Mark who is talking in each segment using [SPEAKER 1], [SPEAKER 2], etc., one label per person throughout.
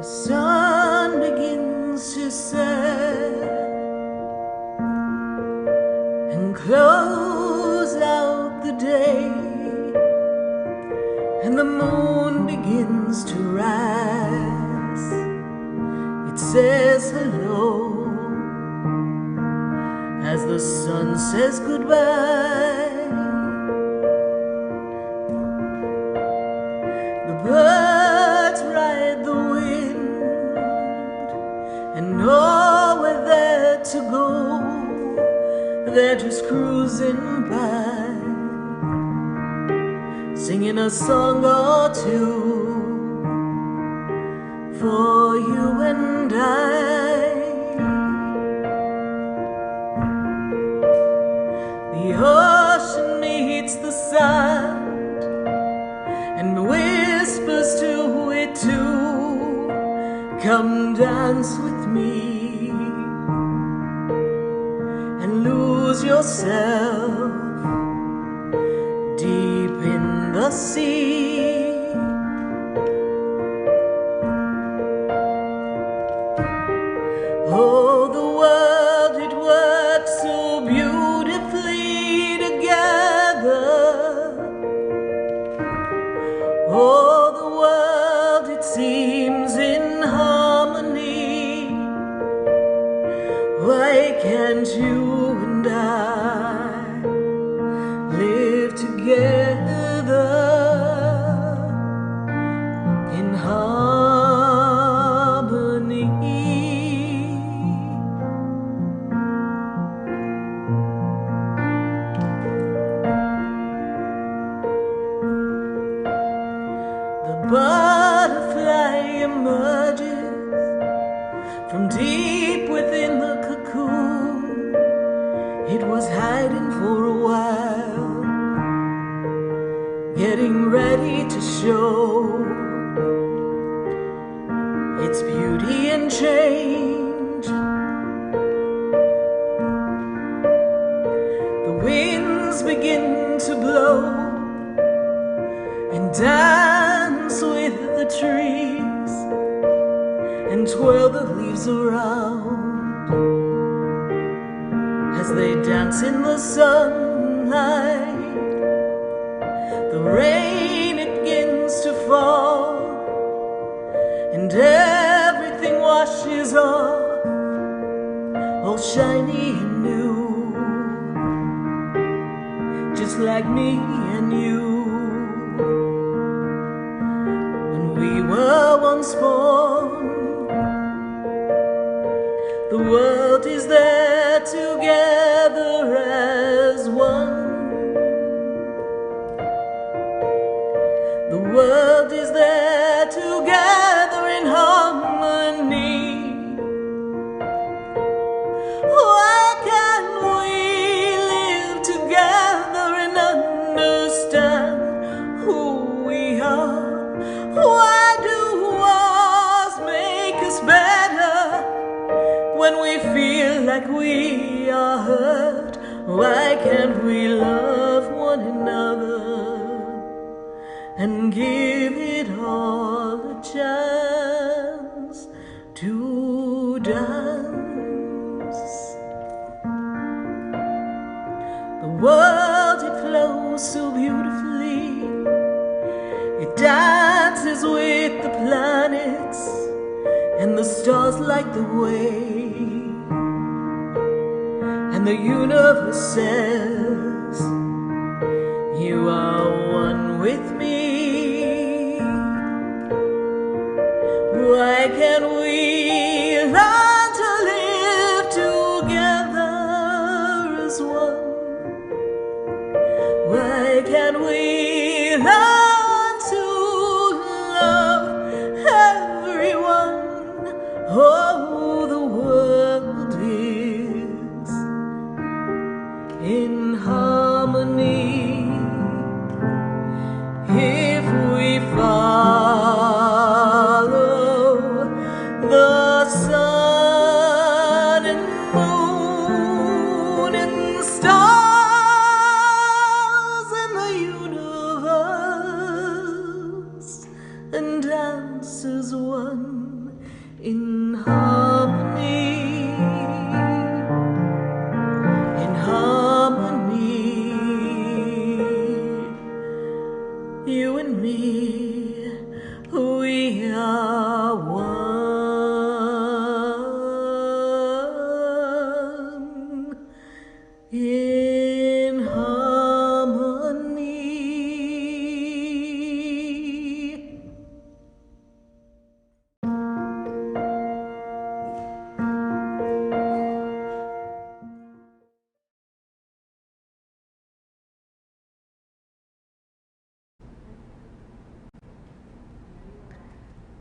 [SPEAKER 1] The sun begins to set and close out the day, and the moon begins to rise. It says hello as the sun says goodbye. The birds ride the wind and nowhere there to go. They're just cruising by, singing a song or two for you and I. The ocean meets the sand and whispers to it too, come dance with me and lose yourself deep in the sea. Oh, the world, it works so beautifully together. Oh, the world, it seems in harmony. Why can't you and I live together in harmony? The butterfly emerges from deep within the cocoon. It was hiding for a while, getting ready to show its beauty and change. The winds begin to blow and dance with the trees and twirl the leaves around as they dance in the sunlight. The rain, it begins to fall and everything washes off, all shiny and new, just like me and you. When we were once born, the world is there together as one. The world is there together in harmony. Why can't we live together and understand who we are? Why do wars make us better when we feel like we are hurt? Why can't we love one another and give it all a chance to dance? The world, it flows so beautifully. It dances with the planets and the stars light the way. And the universe says, you are one with me. Why can't we learn to live together as one? Why can't we learn to love everyone? Oh, the world is in harmony if we follow the sun and moon and stars and the universe and dance as one. and me, we are one in harmony.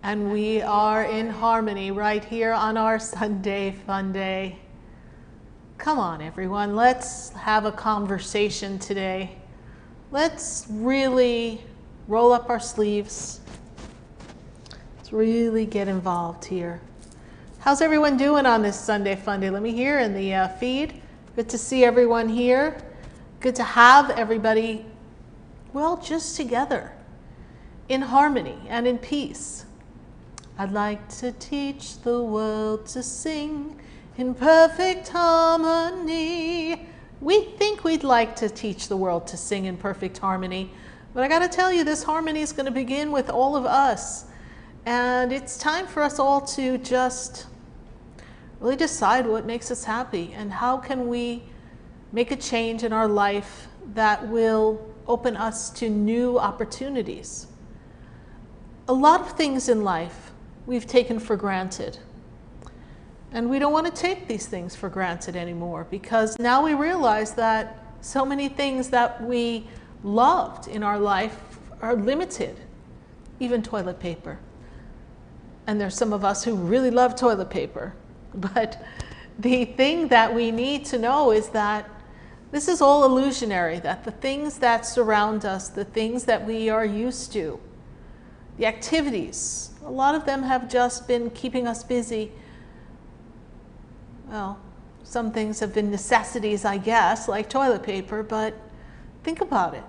[SPEAKER 2] And we are in harmony right here on our Sunday Fun Day. Come on, everyone, let's have a conversation today. Let's really roll up our sleeves. Let's really get involved here. How's everyone doing on this Sunday Fun Day? Let me hear in the feed. Good to see everyone here. Good to have everybody, well, just together in harmony and in peace. I'd like to teach the world to sing in perfect harmony. We think we'd like to teach the world to sing in perfect harmony, but I gotta tell you, this harmony is gonna begin with all of us. And it's time for us all to just really decide what makes us happy and how can we make a change in our life that will open us to new opportunities. A lot of things in life we've taken for granted. And we don't want to take these things for granted anymore, because now we realize that so many things that we loved in our life are limited, even toilet paper. And there's some of us who really love toilet paper. But the thing that we need to know is that this is all illusionary, that the things that surround us, the things that we are used to, the activities, a lot of them have just been keeping us busy. Well, some things have been necessities, I guess, like toilet paper, but think about it.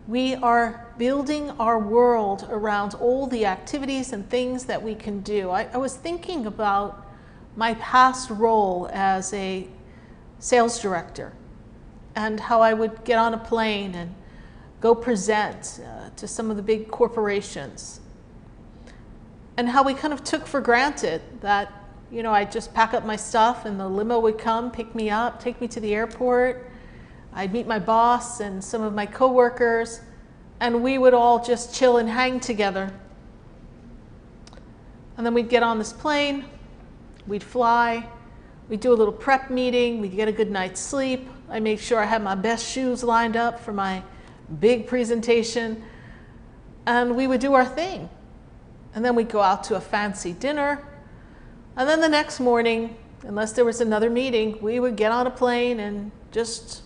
[SPEAKER 2] We are building our world around all the activities and things that we can do. I was thinking about my past role as a sales director and how I would get on a plane and go present to some of the big corporations, and how we kind of took for granted that, you know, I'd just pack up my stuff and the limo would come, pick me up, take me to the airport. I'd meet my boss and some of my coworkers, and we would all just chill and hang together. And then we'd get on this plane, we'd fly, we'd do a little prep meeting, we'd get a good night's sleep. I made sure I had my best shoes lined up for my big presentation, and we would do our thing. And then we'd go out to a fancy dinner, and then the next morning, unless there was another meeting, we would get on a plane and just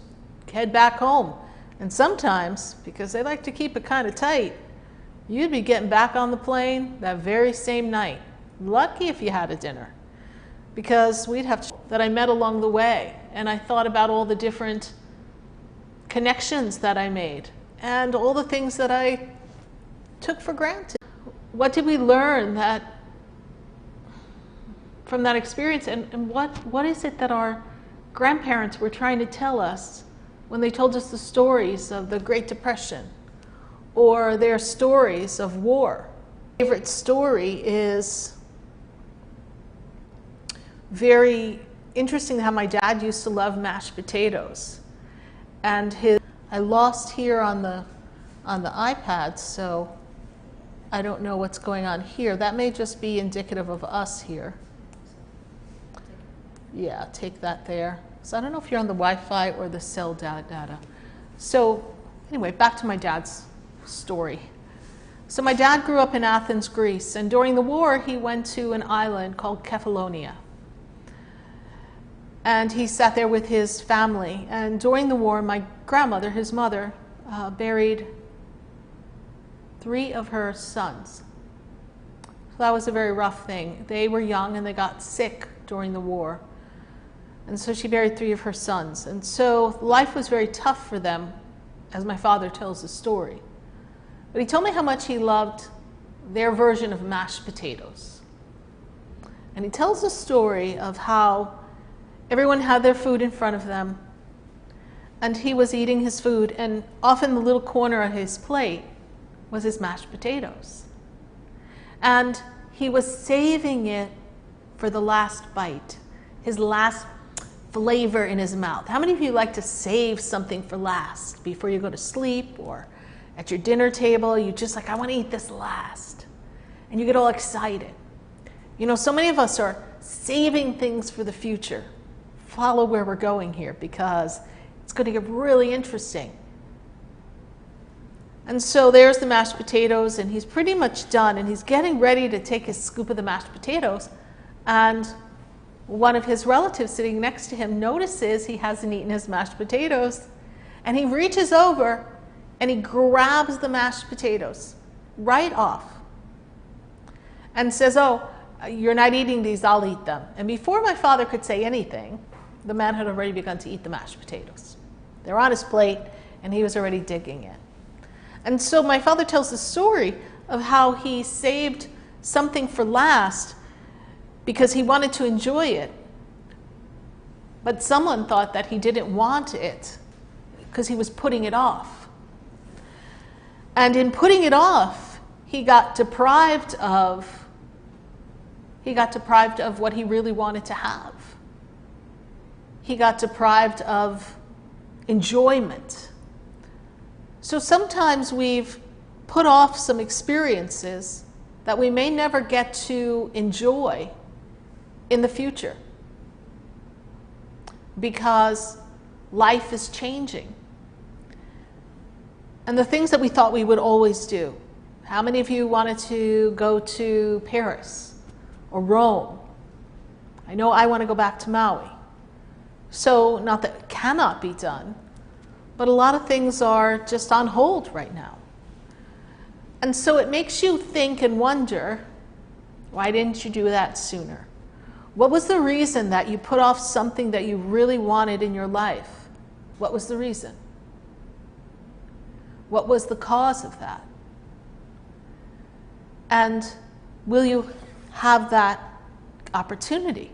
[SPEAKER 2] head back home. And sometimes, because they like to keep it kind of tight, you'd be getting back on the plane that very same night. Lucky if you had a dinner, because we'd have that I met along the way, and I thought about all the different connections that I made and all the things that I took for granted. What did we learn from that experience, and what is it that our grandparents were trying to tell us when they told us the stories of the Great Depression or their stories of war? My favorite story is very interesting, how my dad used to love mashed potatoes. And I lost here on the iPad, so I don't know what's going on here. That may just be indicative of us here. Yeah, take that there. So I don't know if you're on the Wi-Fi or the cell data. So anyway, back to my dad's story. So my dad grew up in Athens, Greece, and during the war he went to an island called Kefalonia. And he sat there with his family. And during the war, my grandmother, his mother, buried 3 of her sons. So that was a very rough thing. They were young and they got sick during the war. And so she buried 3 of her sons. And so life was very tough for them, as my father tells the story. But he told me how much he loved their version of mashed potatoes. And he tells the story of how everyone had their food in front of them, and he was eating his food, and off in the little corner of his plate was his mashed potatoes. And he was saving it for the last bite, his last flavor in his mouth. How many of you like to save something for last before you go to sleep, or at your dinner table, you just like, I want to eat this last. And you get all excited. You know, so many of us are saving things for the future. Follow where we're going here, because it's going to get really interesting. And so there's the mashed potatoes, and he's pretty much done, and he's getting ready to take his scoop of the mashed potatoes, and one of his relatives sitting next to him notices he hasn't eaten his mashed potatoes, and he reaches over and he grabs the mashed potatoes right off and says, "Oh, you're not eating these, I'll eat them." And before my father could say anything, the man had already begun to eat the mashed potatoes. They're on his plate, and he was already digging in. And so my father tells the story of how he saved something for last because he wanted to enjoy it. But someone thought that he didn't want it because he was putting it off. And in putting it off, he got deprived of what he really wanted to have. He got deprived of enjoyment. So sometimes we've put off some experiences that we may never get to enjoy in the future because life is changing. And the things that we thought we would always do. How many of you wanted to go to Paris or Rome? I know I want to go back to Maui. So not that it cannot be done, but a lot of things are just on hold right now. And so it makes you think and wonder, why didn't you do that sooner? What was the reason that you put off something that you really wanted in your life? What was the reason? What was the cause of that? And will you have that opportunity?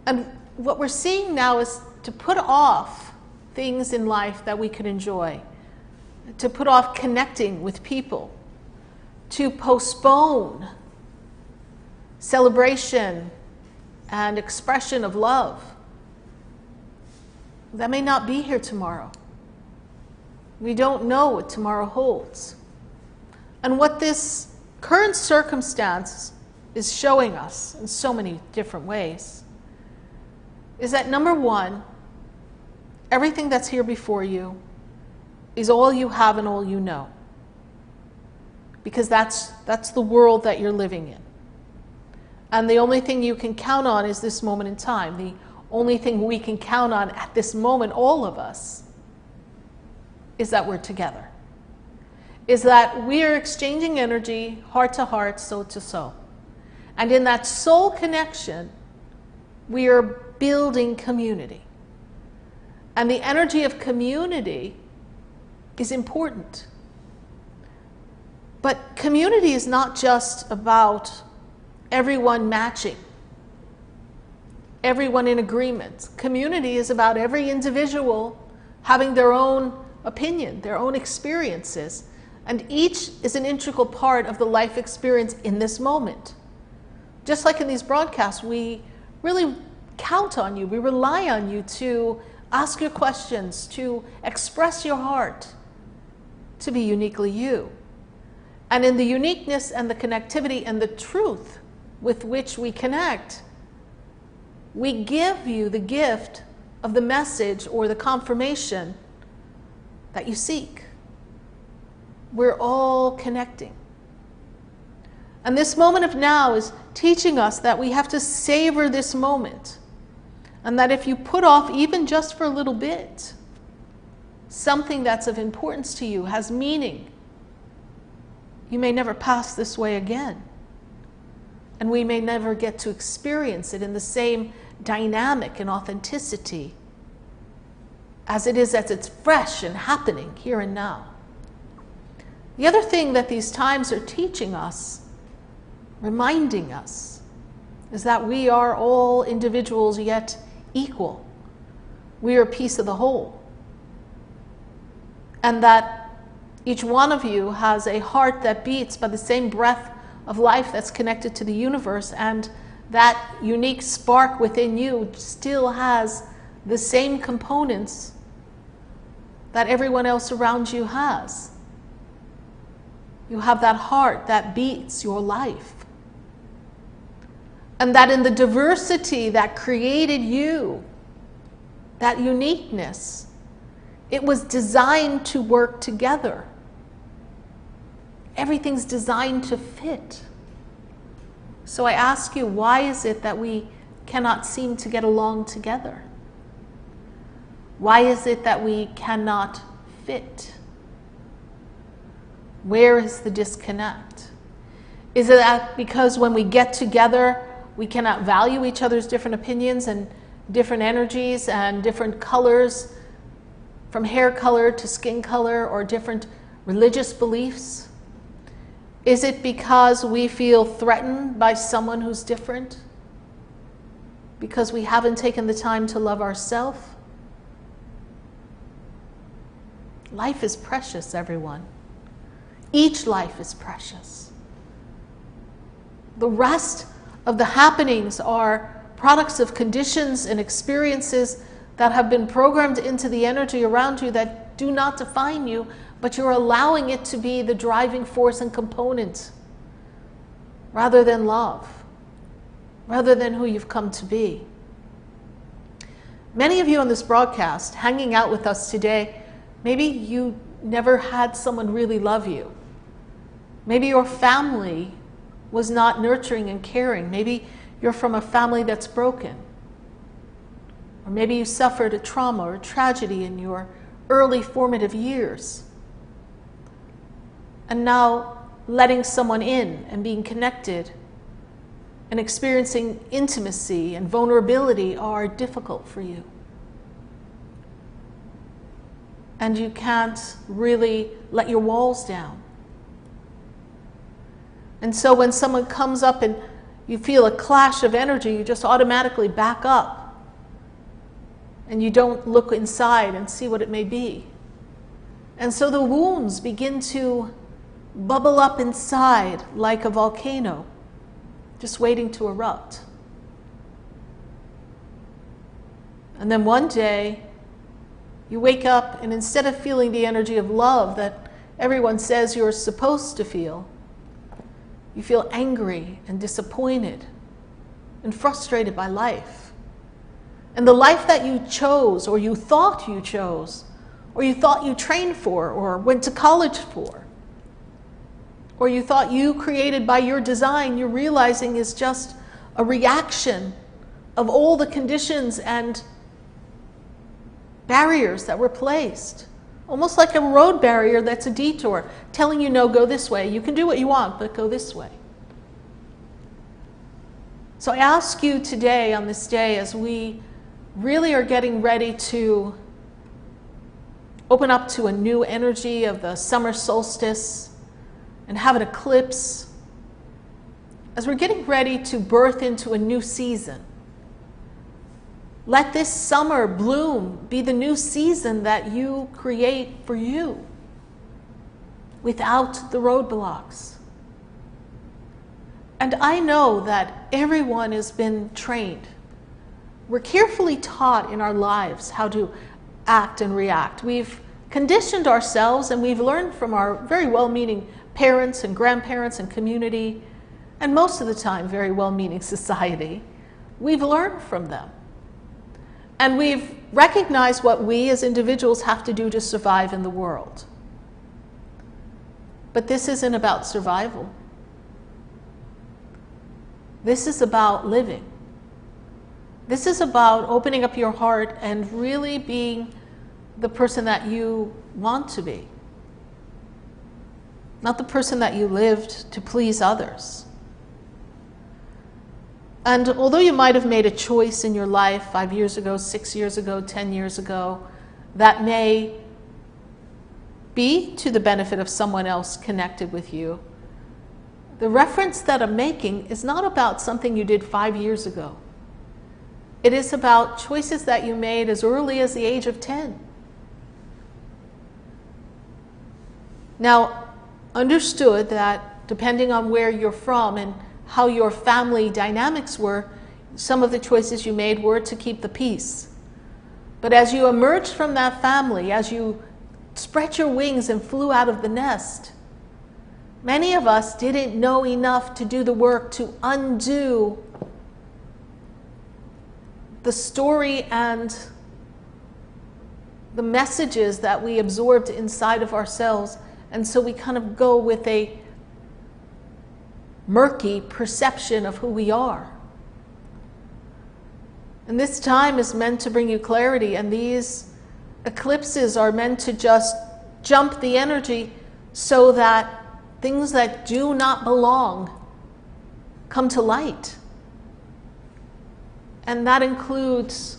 [SPEAKER 2] And what we're seeing now is to put off things in life that we could enjoy, to put off connecting with people, to postpone celebration and expression of love. That may not be here tomorrow. We don't know what tomorrow holds. And what this current circumstance is showing us in so many different ways is that, number one, everything that's here before you is all you have and all you know. Because that's the world that you're living in. And the only thing you can count on is this moment in time. The only thing we can count on at this moment, all of us, is that we're together. Is that we are exchanging energy, heart to heart, soul to soul. And in that soul connection, we are building community. And the energy of community is important. But community is not just about everyone matching, everyone in agreement. Community is about every individual having their own opinion, their own experiences, and each is an integral part of the life experience in this moment. Just like in these broadcasts, we really count on you, we rely on you to ask your questions, to express your heart, to be uniquely you. And in the uniqueness and the connectivity and the truth with which we connect, we give you the gift of the message or the confirmation that you seek. We're all connecting. And this moment of now is teaching us that we have to savor this moment. And that if you put off even just for a little bit, something that's of importance to you, has meaning, you may never pass this way again. And we may never get to experience it in the same dynamic and authenticity as it is as it's fresh and happening here and now. The other thing that these times are teaching us, reminding us, is that we are all individuals yet equal. we are a piece of the whole. And that each one of you has a heart that beats by the same breath of life that's connected to the universe, and that unique spark within you still has the same components that everyone else around you has. You have that heart that beats your life. And that in the diversity that created you, that uniqueness, it was designed to work together. Everything's designed to fit. So I ask you, why is it that we cannot seem to get along together? Why is it that we cannot fit? Where is the disconnect? Is it that because when we get together, we cannot value each other's different opinions and different energies and different colors, from hair color to skin color, or different religious beliefs? Is it because we feel threatened by someone who's different? Because we haven't taken the time to love ourselves? Life is precious, everyone. Each life is precious. The rest of the happenings are products of conditions and experiences that have been programmed into the energy around you that do not define you, but you're allowing it to be the driving force and component rather than love, rather than who you've come to be. Many of you on this broadcast, hanging out with us today, maybe you never had someone really love you. Maybe your family was not nurturing and caring. Maybe you're from a family that's broken. Or maybe you suffered a trauma or a tragedy in your early formative years. And now letting someone in and being connected and experiencing intimacy and vulnerability are difficult for you. And you can't really let your walls down. And so when someone comes up and you feel a clash of energy, you just automatically back up. And you don't look inside and see what it may be. And so the wounds begin to bubble up inside like a volcano, just waiting to erupt. And then one day, you wake up and instead of feeling the energy of love that everyone says you're supposed to feel, you feel angry and disappointed and frustrated by life. And the life that you chose, or you thought you chose, or you thought you trained for, or went to college for, or you thought you created by your design, you're realizing is just a reaction of all the conditions and barriers that were placed. Almost like a road barrier that's a detour, telling you, no, go this way. You can do what you want, but go this way. So I ask you today, on this day, as we really are getting ready to open up to a new energy of the summer solstice and have an eclipse, as we're getting ready to birth into a new season, let this summer bloom be the new season that you create for you without the roadblocks. And I know that everyone has been trained. We're carefully taught in our lives how to act and react. We've conditioned ourselves and we've learned from our very well-meaning parents and grandparents and community, and most of the time very well-meaning society. We've learned from them. And we've recognized what we as individuals have to do to survive in the world. But this isn't about survival. This is about living. This is about opening up your heart and really being the person that you want to be. Not the person that you lived to please others. And although you might have made a choice in your life 5 years ago, 6 years ago, 10 years ago, that may be to the benefit of someone else connected with you, the reference that I'm making is not about something you did 5 years ago. It is about choices that you made as early as the age of 10. Now, understood that depending on where you're from and how your family dynamics were, some of the choices you made were to keep the peace. But as you emerged from that family, as you spread your wings and flew out of the nest, many of us didn't know enough to do the work to undo the story and the messages that we absorbed inside of ourselves. And so we kind of go with a murky perception of who we are. And this time is meant to bring you clarity, and these eclipses are meant to just jump the energy so that things that do not belong come to light. And that includes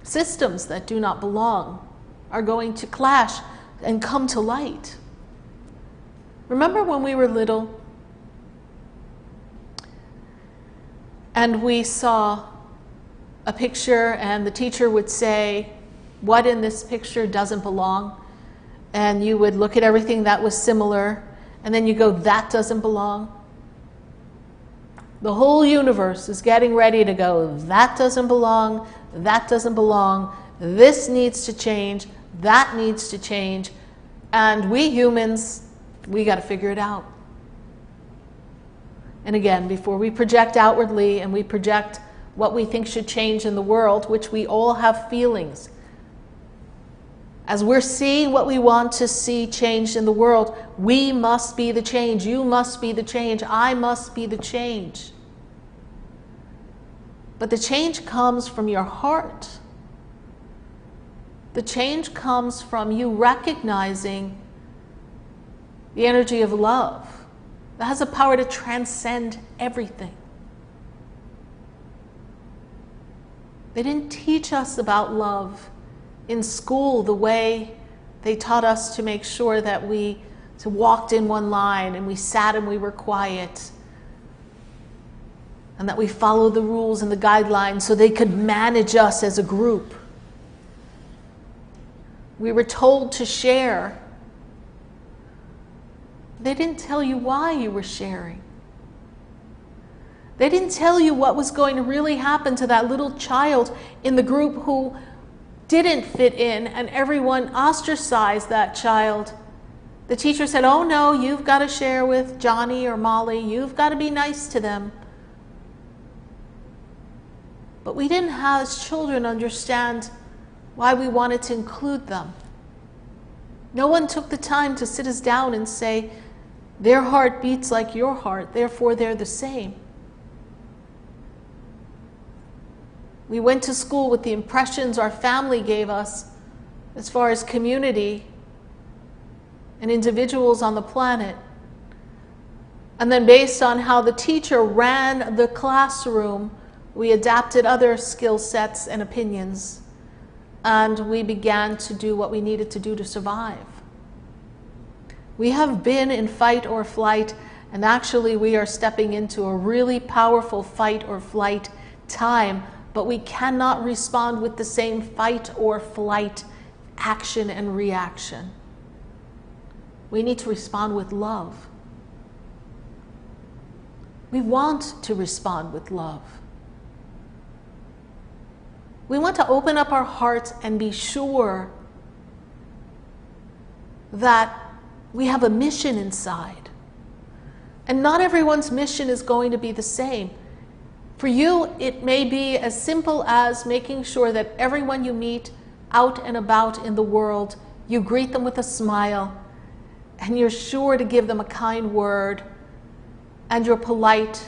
[SPEAKER 2] systems that do not belong are going to clash and come to light. Remember when we were little and we saw a picture and the teacher would say, what in this picture doesn't belong? And you would look at everything that was similar and then you go, that doesn't belong. The whole universe is getting ready to go, that doesn't belong, that doesn't belong, this needs to change, that needs to change, and we humans, we got to figure it out. And again, before we project outwardly and we project what we think should change in the world, which we all have feelings, as we're seeing what we want to see changed in the world, we must be the change, you must be the change, I must be the change. But the change comes from your heart. The change comes from you recognizing the energy of love that has the power to transcend everything. They didn't teach us about love in school the way they taught us to make sure that we walked in one line and we sat and we were quiet and that we followed the rules and the guidelines so they could manage us as a group. We were told to share. They didn't tell you why you were sharing. They didn't tell you what was going to really happen to that little child in the group who didn't fit in and everyone ostracized that child. The teacher said, oh no, you've got to share with Johnny or Molly. You've got to be nice to them. But we didn't, as children, understand why we wanted to include them. No one took the time to sit us down and say, their heart beats like your heart, therefore they're the same. We went to school with the impressions our family gave us as far as community and individuals on the planet. And then based on how the teacher ran the classroom, we adapted other skill sets and opinions, and we began to do what we needed to do to survive. We have been in fight or flight, and actually we are stepping into a really powerful fight or flight time, but we cannot respond with the same fight or flight action and reaction. We need to respond with love. We want to respond with love. We want to open up our hearts and be sure that we have a mission inside. And not everyone's mission is going to be the same. For you, it may be as simple as making sure that everyone you meet out and about in the world, you greet them with a smile, and you're sure to give them a kind word, and you're polite,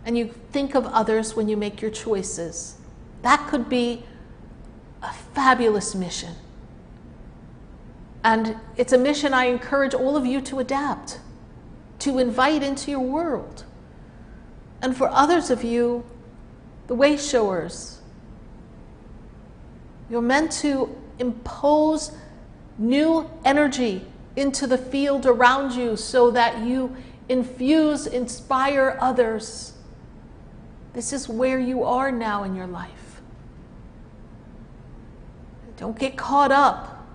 [SPEAKER 2] and you think of others when you make your choices. That could be a fabulous mission. And it's a mission I encourage all of you to adapt, to invite into your world. And for others of you, the way showers, you're meant to impose new energy into the field around you so that you inspire others This is where you are now in your life. Don't get caught up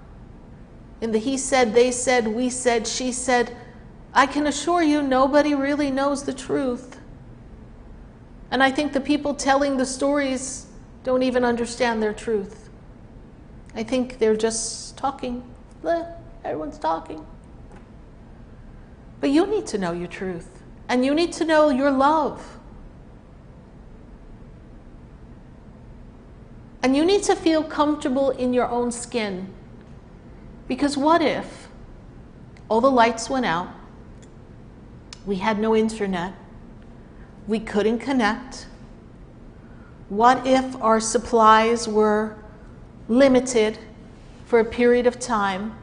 [SPEAKER 2] in the he said, they said, we said, she said. I can assure you nobody really knows the truth. And I think the people telling the stories don't even understand their truth. I think they're just talking. Everyone's talking. But you need to know your truth. And you need to know your love. And you need to feel comfortable in your own skin. Because what if all the lights went out, we had no internet, we couldn't connect? What if our supplies were limited for a period of time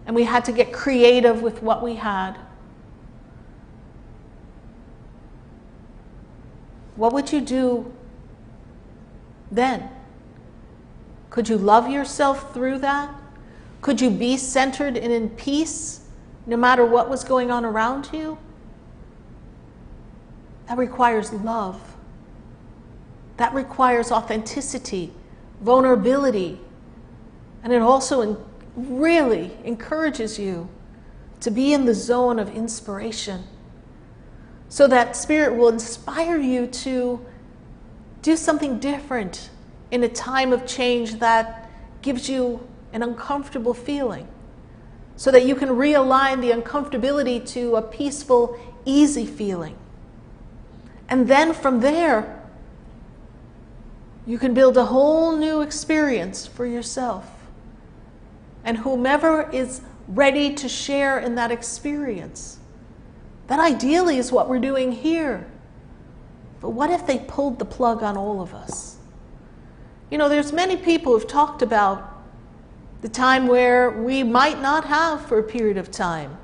[SPEAKER 2] and we had to get creative with what we had? What would you do then? Could you love yourself through that? Could you be centered and in peace no matter what was going on around you? That requires love. That requires authenticity, vulnerability. And it also really encourages you to be in the zone of inspiration, so that Spirit will inspire you to do something different in a time of change that gives you an uncomfortable feeling, so that you can realign the uncomfortability to a peaceful, easy feeling. And then from there, you can build a whole new experience for yourself. And whomever is ready to share in that experience, that ideally is what we're doing here. But what if they pulled the plug on all of us? You know, there's many people who've talked about the time where we might not have, for a period of time,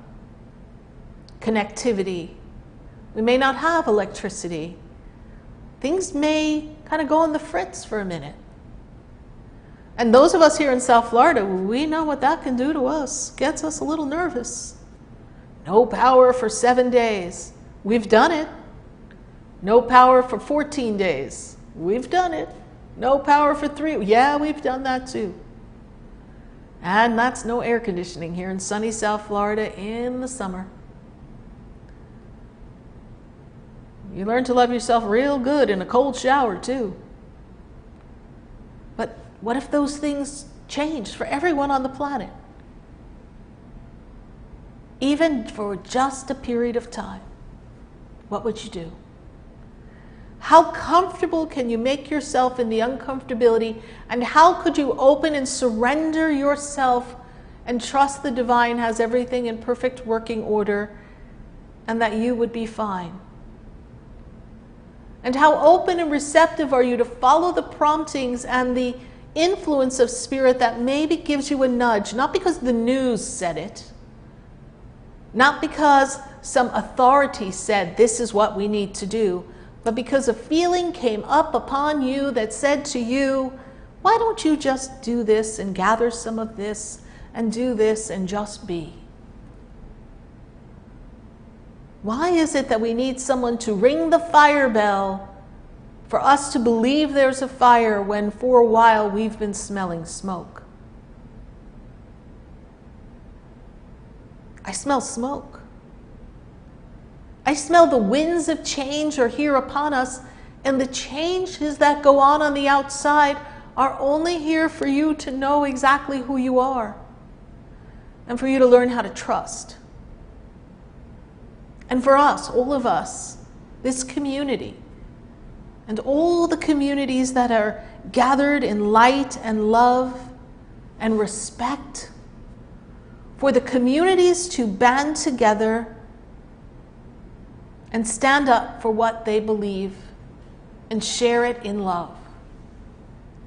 [SPEAKER 2] connectivity. We may not have electricity. Things may kind of go on the fritz for a minute. And those of us here in South Florida, we know what that can do to us. Gets us a little nervous. No power for 7 days. We've done it. No power for 14 days. We've done it. No power for 3. Yeah, we've done that too. And that's no air conditioning here in sunny South Florida in the summer. You learn to love yourself real good in a cold shower too. But what if those things changed for everyone on the planet? Even for just a period of time, what would you do? How comfortable can you make yourself in the uncomfortability, and how could you open and surrender yourself and trust the divine has everything in perfect working order and that you would be fine? And how open and receptive are you to follow the promptings and the influence of Spirit that maybe gives you a nudge, not because the news said it, not because some authority said this is what we need to do, but because a feeling came up upon you that said to you, why don't you just do this and gather some of this and do this and just be? Why is it that we need someone to ring the fire bell for us to believe there's a fire when for a while we've been smelling smoke? I smell smoke. I smell the winds of change are here upon us, and the changes that go on the outside are only here for you to know exactly who you are and for you to learn how to trust. And for us, all of us, this community, and all the communities that are gathered in light and love and respect, for the communities to band together and stand up for what they believe and share it in love.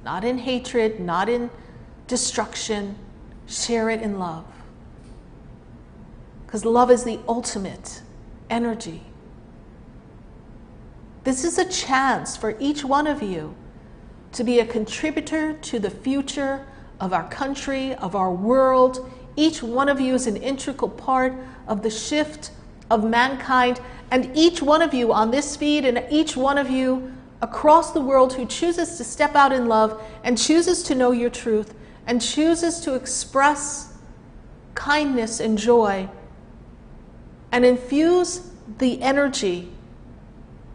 [SPEAKER 2] Not in hatred, not in destruction. Share it in love. Because love is the ultimate energy. This is a chance for each one of you to be a contributor to the future of our country, of our world. Each one of you is an integral part of the shift of mankind, and each one of you on this feed and each one of you across the world who chooses to step out in love and chooses to know your truth and chooses to express kindness and joy and infuse the energy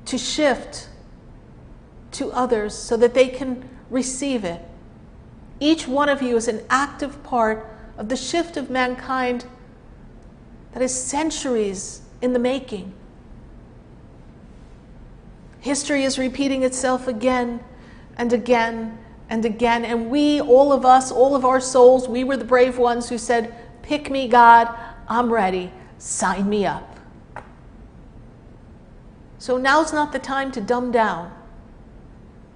[SPEAKER 2] to shift to others so that they can receive it. Each one of you is an active part of the shift of mankind that is centuries in the making. History is repeating itself again and again and again. And we, all of us, all of our souls, we were the brave ones who said, "Pick me, God, I'm ready, sign me up." So now's not the time to dumb down.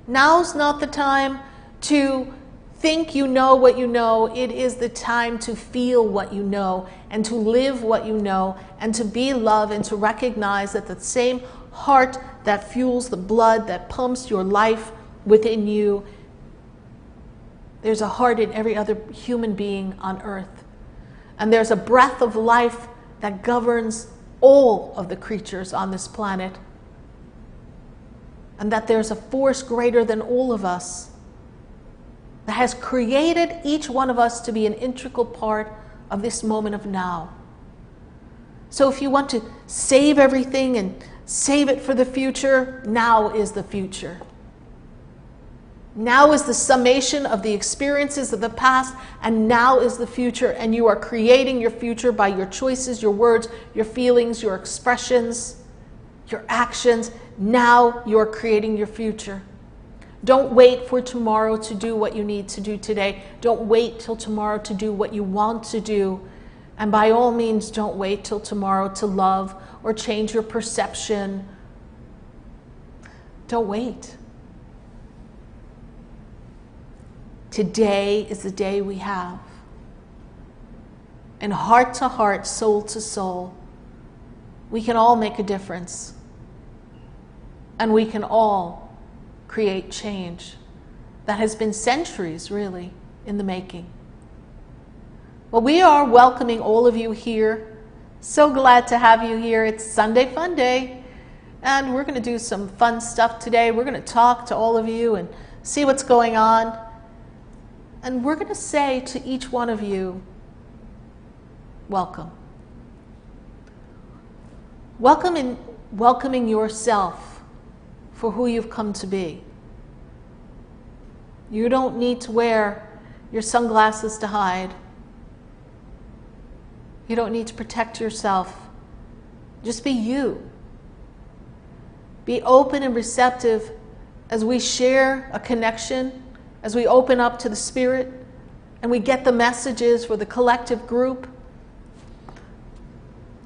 [SPEAKER 2] Now's not the time to think you know what you know. It is the time to feel what you know and to live what you know and to be love and to recognize that the same heart that fuels the blood that pumps your life within you, there's a heart in every other human being on earth. And there's a breath of life that governs all of the creatures on this planet. And that there's a force greater than all of us that has created each one of us to be an integral part of this moment of now. So if you want to save everything and save it for the future, now is the future. Now is the summation of the experiences of the past, and now is the future, and you are creating your future by your choices, your words, your feelings, your expressions, your actions. Now you are creating your future. Don't wait for tomorrow to do what you need to do today. Don't wait till tomorrow to do what you want to do. And by all means, don't wait till tomorrow to love or change your perception. Don't wait. Today is the day we have. And heart to heart, soul to soul, we can all make a difference. And we can all create change that has been centuries, really, in the making. Well, we are welcoming all of you here. So glad to have you here. It's Sunday Fun Day, and we're going to do some fun stuff today. We're going to talk to all of you and see what's going on. And we're going to say to each one of you, welcome. Welcome in welcoming yourself for who you've come to be. You don't need to wear your sunglasses to hide. You don't need to protect yourself. Just be you. Be open and receptive as we share a connection, as we open up to the Spirit, and we get the messages for the collective group.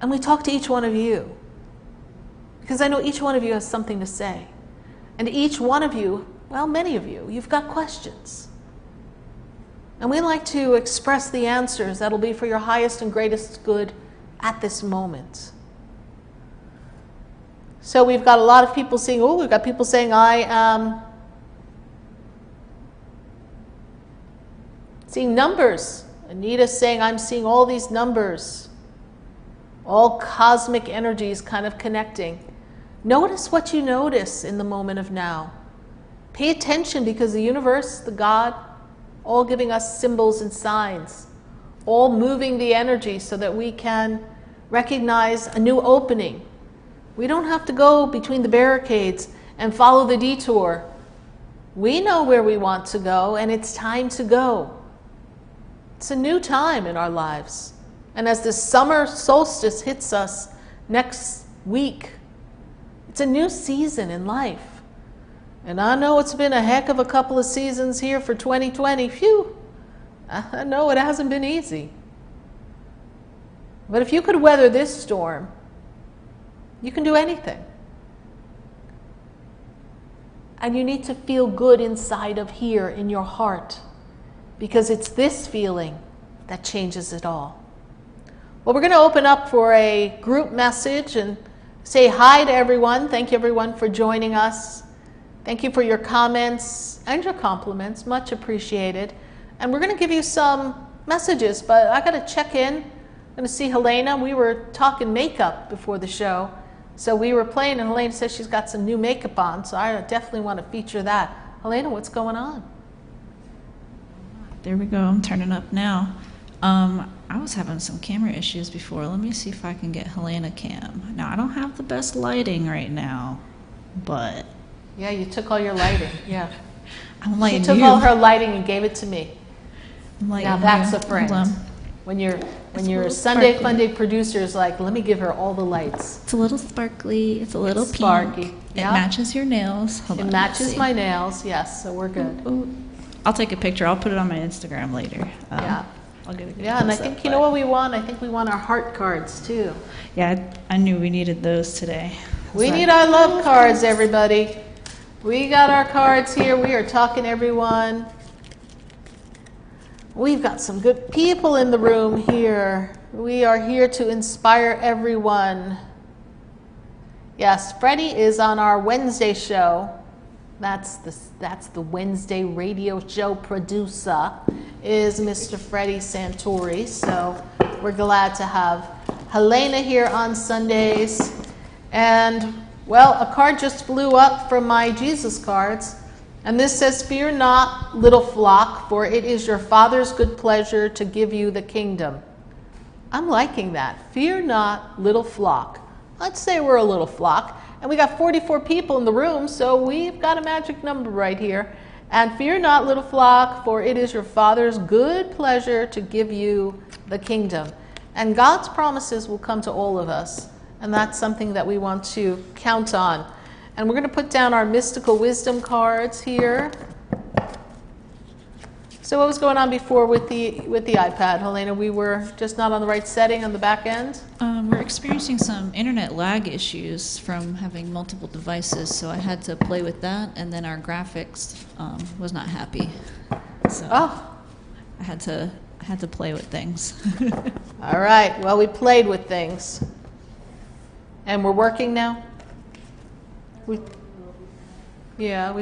[SPEAKER 2] And we talk to each one of you. Because I know each one of you has something to say. And each one of you, well, many of you, you've got questions. And we like to express the answers that'll be for your highest and greatest good at this moment. So we've got a lot of people saying, oh, we've got people saying, I am seeing numbers. Anita's saying, I'm seeing all these numbers. All cosmic energies kind of connecting. Notice what you notice in the moment of now. Pay attention, because the universe, the God, all giving us symbols and signs, all moving the energy so that we can recognize a new opening. We don't have to go between the barricades and follow the detour. We know where we want to go, and it's time to go. It's a new time in our lives. And as the summer solstice hits us next week, it's a new season in life. And I know it's been a heck of a couple of seasons here for 2020. Phew! I know it hasn't been easy. But if you could weather this storm, you can do anything. And you need to feel good inside of here in your heart, because it's this feeling that changes it all. Well, we're going to open up for a group message and say hi to everyone. Thank you, everyone, for joining us. Thank you for your comments and your compliments. Much appreciated. And we're going to give you some messages, but I got to check in. I'm going to see Helena. We were talking makeup before the show. So we were playing, and Helena says she's got some new makeup on, so I definitely want to feature that. Helena, what's going on?
[SPEAKER 3] There we go. I'm turning up now. I was having some camera issues before. Let me see if I can get Helena cam. Now, I don't have the best lighting right now, but...
[SPEAKER 2] Yeah, you took all your lighting. Yeah.
[SPEAKER 3] I'm lighting
[SPEAKER 2] She took all her lighting and gave it to me. Now that's a friend. When your Sunday FUNday producer is like, let me give her all the lights.
[SPEAKER 3] It's a little sparkly. It's a little pink.
[SPEAKER 2] Sparky.
[SPEAKER 3] It matches your nails. Hold on,
[SPEAKER 2] it matches my nails. Yes, so we're good.
[SPEAKER 3] Ooh. I'll take a picture. I'll put it on my Instagram later.
[SPEAKER 2] Yeah.
[SPEAKER 3] I'll get a good
[SPEAKER 2] and I think you know what we want? I think we want our heart cards too.
[SPEAKER 3] Yeah, I knew we needed those today.
[SPEAKER 2] We need our love cards, everybody. We got our cards here. We are talking to everyone. We've got some good people in the room here. We are here to inspire everyone. Yes, Freddie is on our Wednesday show. That's the Wednesday radio show producer is Mr. Freddie Santori. So we're glad to have Helena here on Sundays. And well, a card just flew up from my Jesus cards. And this says, "Fear not, little flock, for it is your Father's good pleasure to give you the kingdom." I'm liking that. Fear not, little flock. Let's say we're a little flock. And we got 44 people in the room, so we've got a magic number right here. And fear not, little flock, for it is your Father's good pleasure to give you the kingdom. And God's promises will come to all of us. And that's something that we want to count on. And we're going to put down our mystical wisdom cards here. So what was going on before with the iPad, Helena? We were just not on the right setting on the back end?
[SPEAKER 3] We're experiencing some internet lag issues from having multiple devices, so I had to play with that, and then our graphics was not happy. So I had to play with things.
[SPEAKER 2] All right. Well, we played with things. And we're working now? We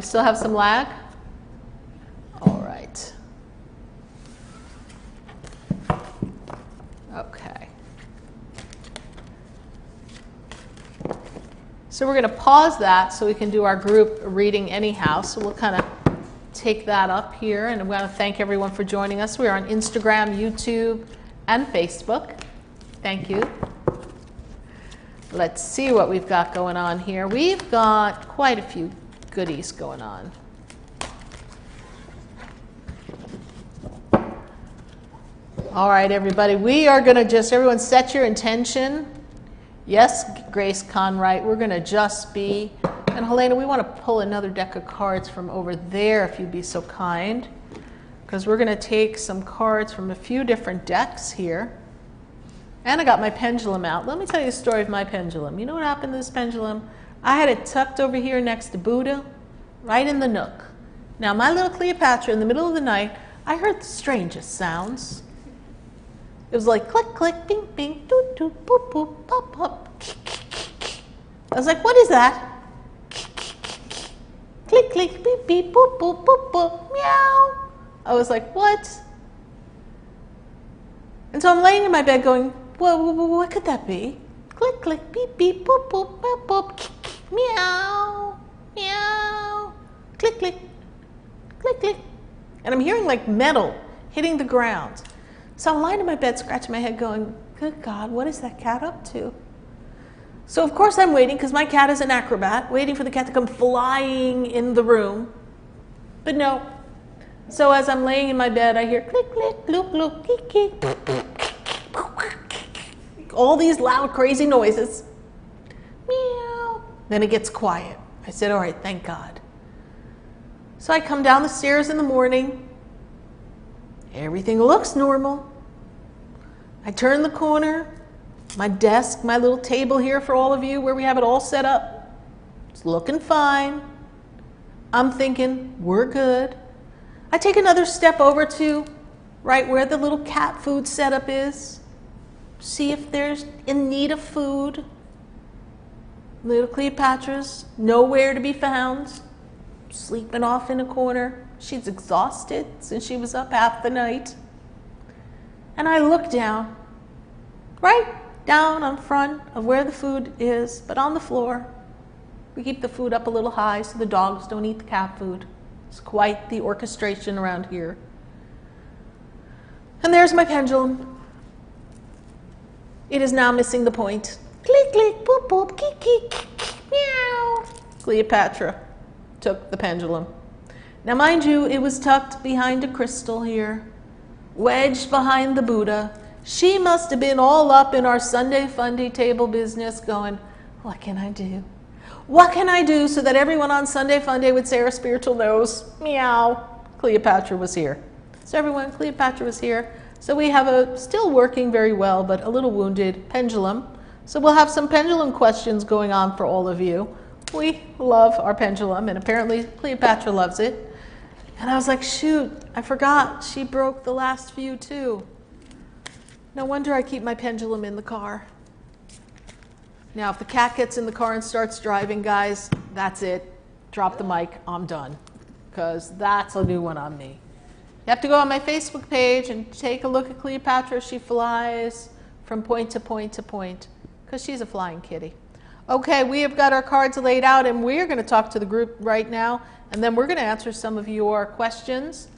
[SPEAKER 2] still have some lag? All right. Okay. So we're going to pause that so we can do our group reading anyhow. So we'll kind of take that up here. And I want to thank everyone for joining us. We are on Instagram, YouTube, and Facebook. Thank you. Let's see what we've got going on here. We've got quite a few goodies going on. All right, everybody. We are going to just, everyone set your intention. Yes, Grace Conwright, we're going to just be, and Helena, we want to pull another deck of cards from over there if you'd be so kind, because we're going to take some cards from a few different decks here. And I got my pendulum out. Let me tell you the story of my pendulum. You know what happened to this pendulum? I had it tucked over here next to Buddha, right in the nook. Now, my little Cleopatra, in the middle of the night, I heard the strangest sounds. It was like click, click, bing, bing, doot, doot, boop, boop, pop, pop. I was like, what is that? Click, click, beep, beep, boop, boop, boop, boop, meow. I was like, what? And so I'm laying in my bed going, what could that be? Click, click, beep, beep, boop, boop, boop, boop, meow, meow, click, click, click, click. And I'm hearing like metal hitting the ground. So I'm lying in my bed, scratching my head, going, good God, what is that cat up to? So of course I'm waiting, because my cat is an acrobat, waiting for the cat to come flying in the room. But no. So as I'm laying in my bed, I hear click, click, bloop, bloop, click, click, all these loud, crazy noises. Meow. Then it gets quiet. I said, all right, thank God. So I come down the stairs in the morning. Everything looks normal. I turn the corner. My desk, my little table here for all of you, where we have it all set up. It's looking fine. I'm thinking, we're good. I take another step over to right where the little cat food setup is. See if there's in need of food. Little Cleopatra's nowhere to be found. Sleeping off in a corner. She's exhausted since she was up half the night. And I look down, right down on front of where the food is, but on the floor. We keep the food up a little high so the dogs don't eat the cat food. It's quite the orchestration around here. And there's my pendulum. It is now missing the point. Click, click, boop, boop, kick, kick, meow. Cleopatra took the pendulum. Now mind you, it was tucked behind a crystal here, wedged behind the Buddha. She must have been all up in our Sunday FUNday table business going, what can I do? What can I do so that everyone on Sunday FUNday with SarahSpiritual knows, meow, Cleopatra was here. So everyone, Cleopatra was here. So we have a still working very well, but a little wounded pendulum. So we'll have some pendulum questions going on for all of you. We love our pendulum, and apparently Cleopatra loves it. And I was like, shoot, I forgot. She broke the last few too. No wonder I keep my pendulum in the car. Now, if the cat gets in the car and starts driving, guys, that's it. Drop the mic. I'm done. Because that's a new one on me. You have to go on my Facebook page and take a look at Cleopatra as she flies from point to point to point. Because she's a flying kitty. Okay, we have got our cards laid out, and we're going to talk to the group right now. And then we're going to answer some of your questions.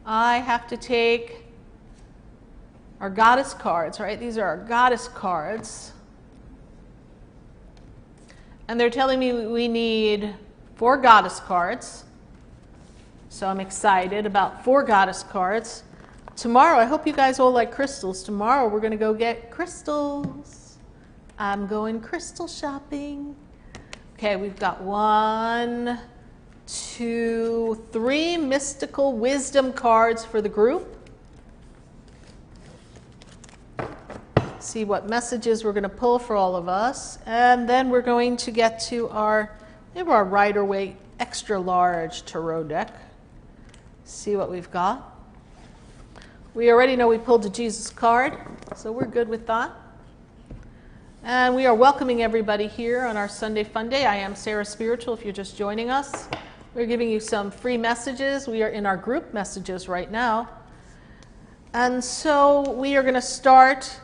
[SPEAKER 2] I have to take our goddess cards, right? These are our goddess cards. And they're telling me we need 4 goddess cards. So I'm excited about 4 goddess cards. Tomorrow, I hope you guys all like crystals. Tomorrow we're going to go get crystals. I'm going crystal shopping. Okay, we've got 1, 2, 3 mystical wisdom cards for the group. See what messages we're going to pull for all of us. And then we're going to get to our Rider-Waite extra large tarot deck. See what we've got. We already know we pulled the Jesus card, so we're good with that. And we are welcoming everybody here on our Sunday FUNday. I am SarahSpiritual if you're just joining us. We're giving you some free messages. We are in our group messages right now. And so we are going to start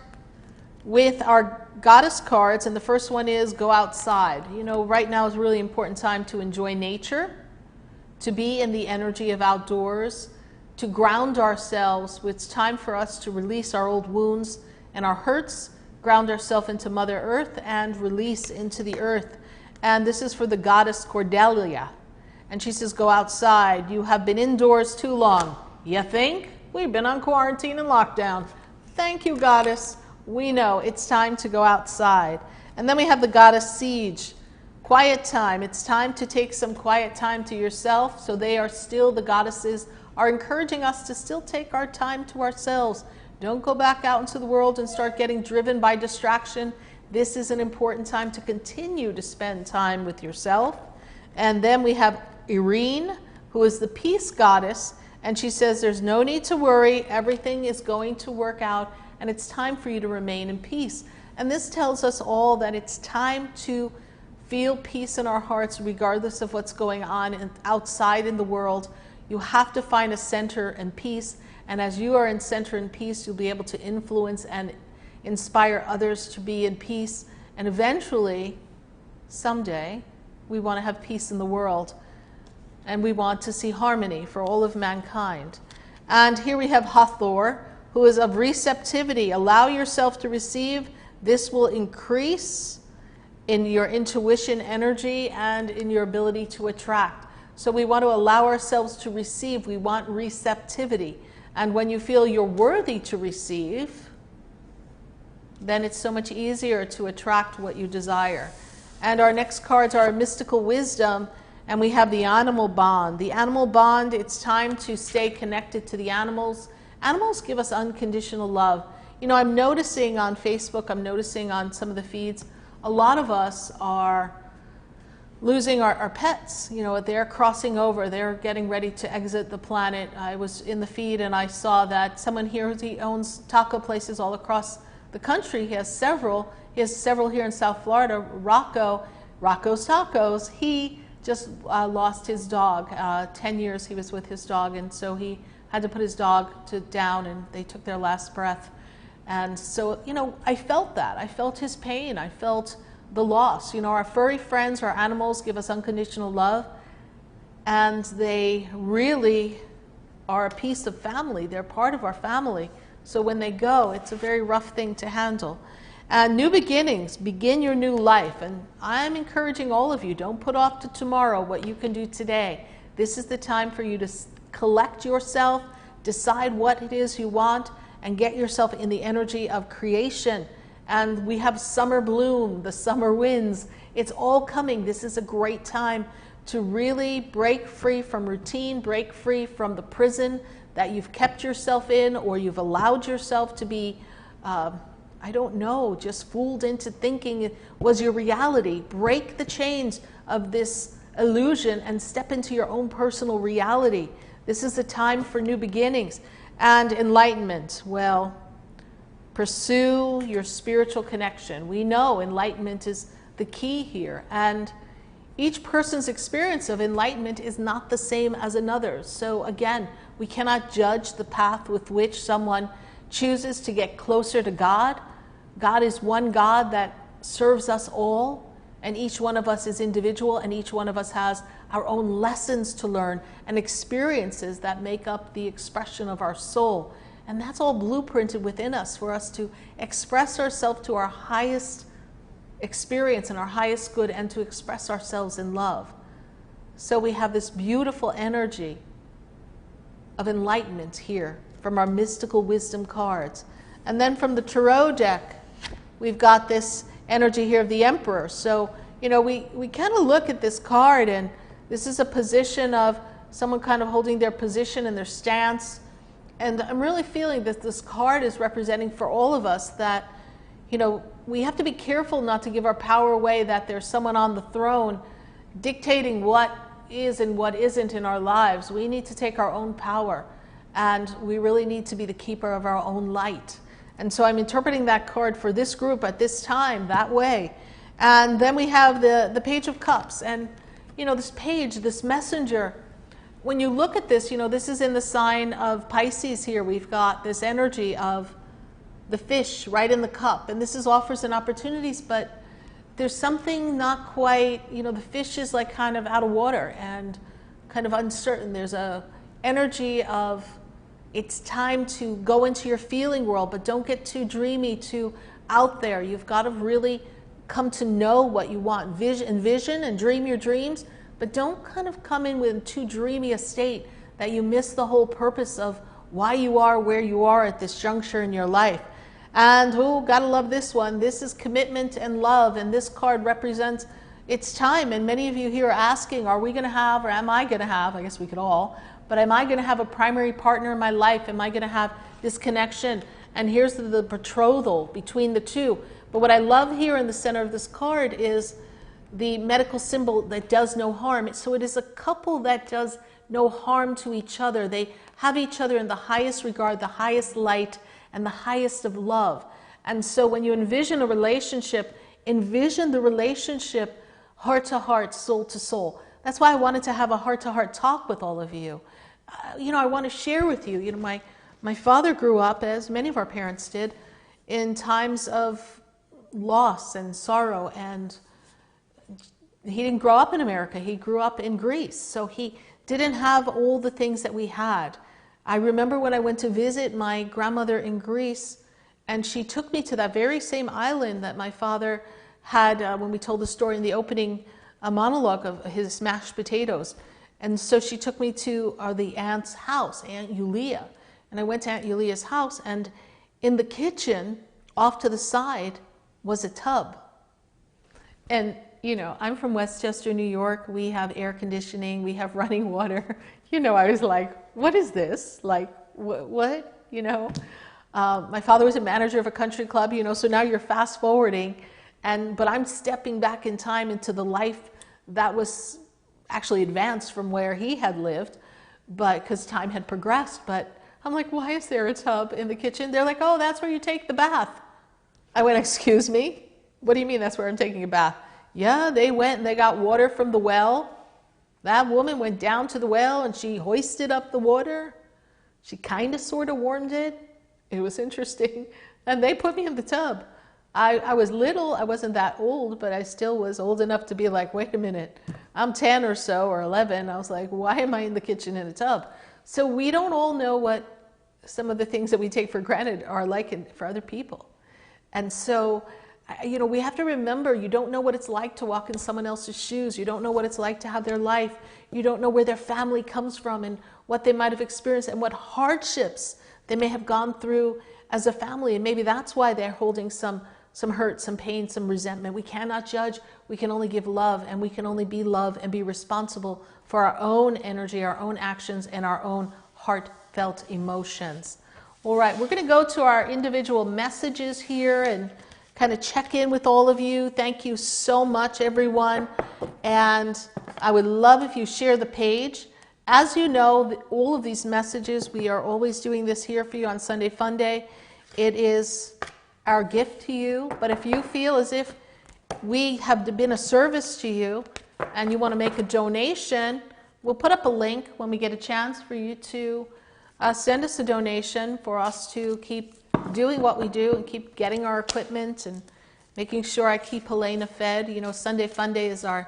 [SPEAKER 2] with our goddess cards, and the first one is go outside. You know, right now is a really important time to enjoy nature, to be in the energy of outdoors, to ground ourselves. It's time for us to release our old wounds and our hurts, ground ourselves into Mother Earth, and release into the earth. And this is for the goddess Cordelia. And she says, go outside. You have been indoors too long. You think? We've been on quarantine and lockdown. Thank you, goddess. We know it's time to go outside. And then we have the goddess Siege. Quiet time. It's time to take some quiet time to yourself. So they are still, the goddesses are encouraging us to still take our time to ourselves. Don't go back out into the world and start getting driven by distraction. This is an important time to continue to spend time with yourself. And then we have Irene, who is the peace goddess. And she says there's no need to worry. Everything is going to work out. And it's time for you to remain in peace. And this tells us all that it's time to feel peace in our hearts regardless of what's going on outside in the world. You have to find a center and peace. And as you are in center and peace, you'll be able to influence and inspire others to be in peace. And eventually, someday, we want to have peace in the world. And we want to see harmony for all of mankind. And here we have Hathor, who is of receptivity. Allow yourself to receive. This will increase in your intuition energy and in your ability to attract. So we want to allow ourselves to receive. We want receptivity. And when you feel you're worthy to receive, then it's so much easier to attract what you desire. And our next cards are mystical wisdom, and we have the animal bond. The animal bond, it's time to stay connected to the animals. Animals give us unconditional love. You know, I'm noticing on Facebook, I'm noticing on some of the feeds, a lot of us are losing our pets. You know, they're crossing over, they're getting ready to exit the planet. I was in the feed and I saw that someone here, he owns taco places all across the country. He has several here in South Florida. Rocco's Tacos, he just lost his dog. 10 years he was with his dog, and so he had to put his dog down, and they took their last breath. And so, I felt that. I felt his pain. I felt the loss. Our furry friends, our animals give us unconditional love, and they really are a piece of family. They're part of our family. So when they go, it's a very rough thing to handle. And new beginnings, begin your new life. And I'm encouraging all of you, don't put off to tomorrow what you can do today. This is the time for you to collect yourself, decide what it is you want, and get yourself in the energy of creation. And we have summer bloom, the summer winds. It's all coming. This is a great time to really break free from routine, break free from the prison that you've kept yourself in, or you've allowed yourself to be, I don't know, just fooled into thinking it was your reality. Break the chains of this illusion and step into your own personal reality. This is a time for new beginnings. And enlightenment, well, pursue your spiritual connection. We know enlightenment is the key here. And each person's experience of enlightenment is not the same as another's. So again, we cannot judge the path with which someone chooses to get closer to God. God is one God that serves us all, and each one of us is individual, and each one of us has our own lessons to learn and experiences that make up the expression of our soul. And that's all blueprinted within us for us to express ourselves to our highest experience and our highest good, and to express ourselves in love. So we have this beautiful energy of enlightenment here from our mystical wisdom cards. And then from the tarot deck, we've got this energy here of the Emperor. So, we kind of look at this card, and this is a position of someone kind of holding their position and their stance. And I'm really feeling that this card is representing for all of us that, we have to be careful not to give our power away, that there's someone on the throne dictating what is and what isn't in our lives. We need to take our own power, and we really need to be the keeper of our own light. And so I'm interpreting that card for this group at this time that way. And then we have the Page of Cups. And, this page, this messenger, when you look at this, this is in the sign of Pisces here. We've got this energy of the fish right in the cup. And this is offers and opportunities, but there's something not quite, the fish is like kind of out of water and kind of uncertain. There's a energy of it's time to go into your feeling world, but don't get too dreamy, too out there. You've got to really come to know what you want. Envision and dream your dreams, but don't kind of come in with too dreamy a state that you miss the whole purpose of why you are where you are at this juncture in your life. And gotta love this one. This is commitment and love, and this card represents it's time. And many of you here are asking, are we gonna have, or am I gonna have, I guess we could all, but am I gonna have a primary partner in my life? Am I gonna have this connection? And here's the betrothal between the two. But what I love here in the center of this card is the medical symbol that does no harm. So it is a couple that does no harm to each other. They have each other in the highest regard, the highest light, and the highest of love. And so when you envision a relationship, envision the relationship heart to heart, soul to soul. That's why I wanted to have a heart-to-heart talk with all of you. I want to share with you, my father grew up, as many of our parents did, in times of loss and sorrow, and he didn't grow up in America. He grew up in Greece, so he didn't have all the things that we had. I remember when I went to visit my grandmother in Greece, and she took me to that very same island that my father had when we told the story in the opening monologue of his mashed potatoes. And so she took me to the aunt's house, Aunt Yulia. And I went to Aunt Yulia's house, and in the kitchen, off to the side, was a tub. And, I'm from Westchester, New York. We have air conditioning. We have running water. I was like, what is this? Like, what? My father was a manager of a country club, so now you're fast forwarding. But I'm stepping back in time into the life that was actually advanced from where he had lived, but because time had progressed. But I'm like, why is there a tub in the kitchen? They're like, oh, that's where you take the bath. I went, excuse me? What do you mean that's where I'm taking a bath? Yeah, they went and they got water from the well. That woman went down to the well and she hoisted up the water. She kind of sort of warmed it. It was interesting. And they put me in the tub. I was little, I wasn't that old, but I still was old enough to be like, wait a minute, I'm 10 or so, or 11. I was like, why am I in the kitchen in a tub? So we don't all know what some of the things that we take for granted are like for other people. And so, you know, we have to remember, you don't know what it's like to walk in someone else's shoes. You don't know what it's like to have their life. You don't know where their family comes from and what they might have experienced and what hardships they may have gone through as a family. And maybe that's why they're holding some hurt, some pain, some resentment. We cannot judge. We can only give love, and we can only be love and be responsible for our own energy, our own actions, and our own heartfelt emotions. All right, we're going to go to our individual messages here and kind of check in with all of you. Thank you so much, everyone. And I would love if you share the page. As you know, all of these messages, we are always doing this here for you on Sunday FUNday. It is our gift to you. But if you feel as if we have been a service to you and you want to make a donation, we'll put up a link when we get a chance for you to send us a donation for us to keep doing what we do and keep getting our equipment and making sure I keep Helena fed. You know, Sunday FUNday is our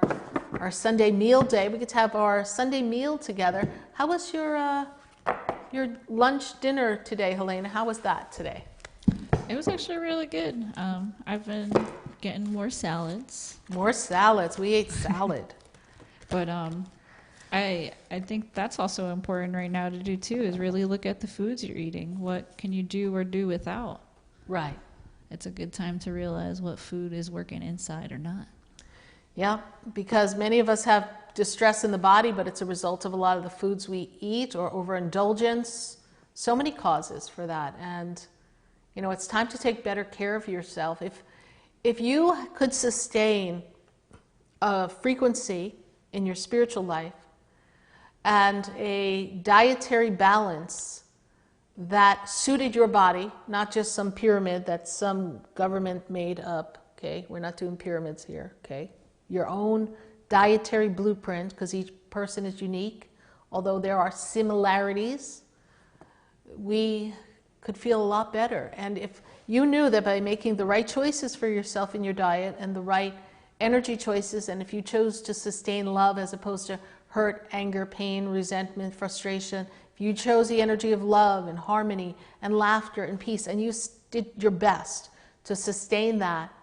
[SPEAKER 2] Sunday meal day. We get to have our Sunday meal together. How was your lunch dinner today, Helena? How was that today?
[SPEAKER 3] It was actually really good. I've been getting more salads.
[SPEAKER 2] More salads. We ate salad.
[SPEAKER 3] But I think that's also important right now to do too, is really look at the foods you're eating. What can you do or do without?
[SPEAKER 2] Right.
[SPEAKER 3] It's a good time to realize what food is working inside or not.
[SPEAKER 2] Yeah, because many of us have distress in the body, but it's a result of a lot of the foods we eat or overindulgence. So many causes for that. And you know, it's time to take better care of yourself. If you could sustain a frequency in your spiritual life and a dietary balance that suited your body, not just some pyramid that some government made up, okay? We're not doing pyramids here, okay? Your own dietary blueprint, because each person is unique, although there are similarities, we could feel a lot better. And if you knew that by making the right choices for yourself in your diet and the right energy choices, and if you chose to sustain love as opposed to hurt, anger, pain, resentment, frustration, if you chose the energy of love and harmony and laughter and peace, and you did your best to sustain that,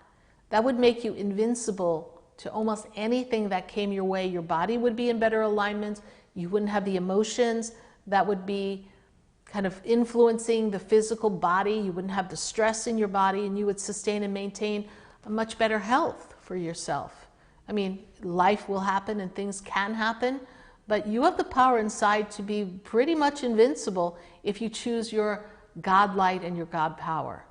[SPEAKER 2] that would make you invincible to almost anything that came your way. Your body would be in better alignment. You wouldn't have the emotions that would be kind of influencing the physical body. You wouldn't have the stress in your body, and you would sustain and maintain a much better health for yourself. I mean, life will happen and things can happen, but you have the power inside to be pretty much invincible if you choose your God light and your God power.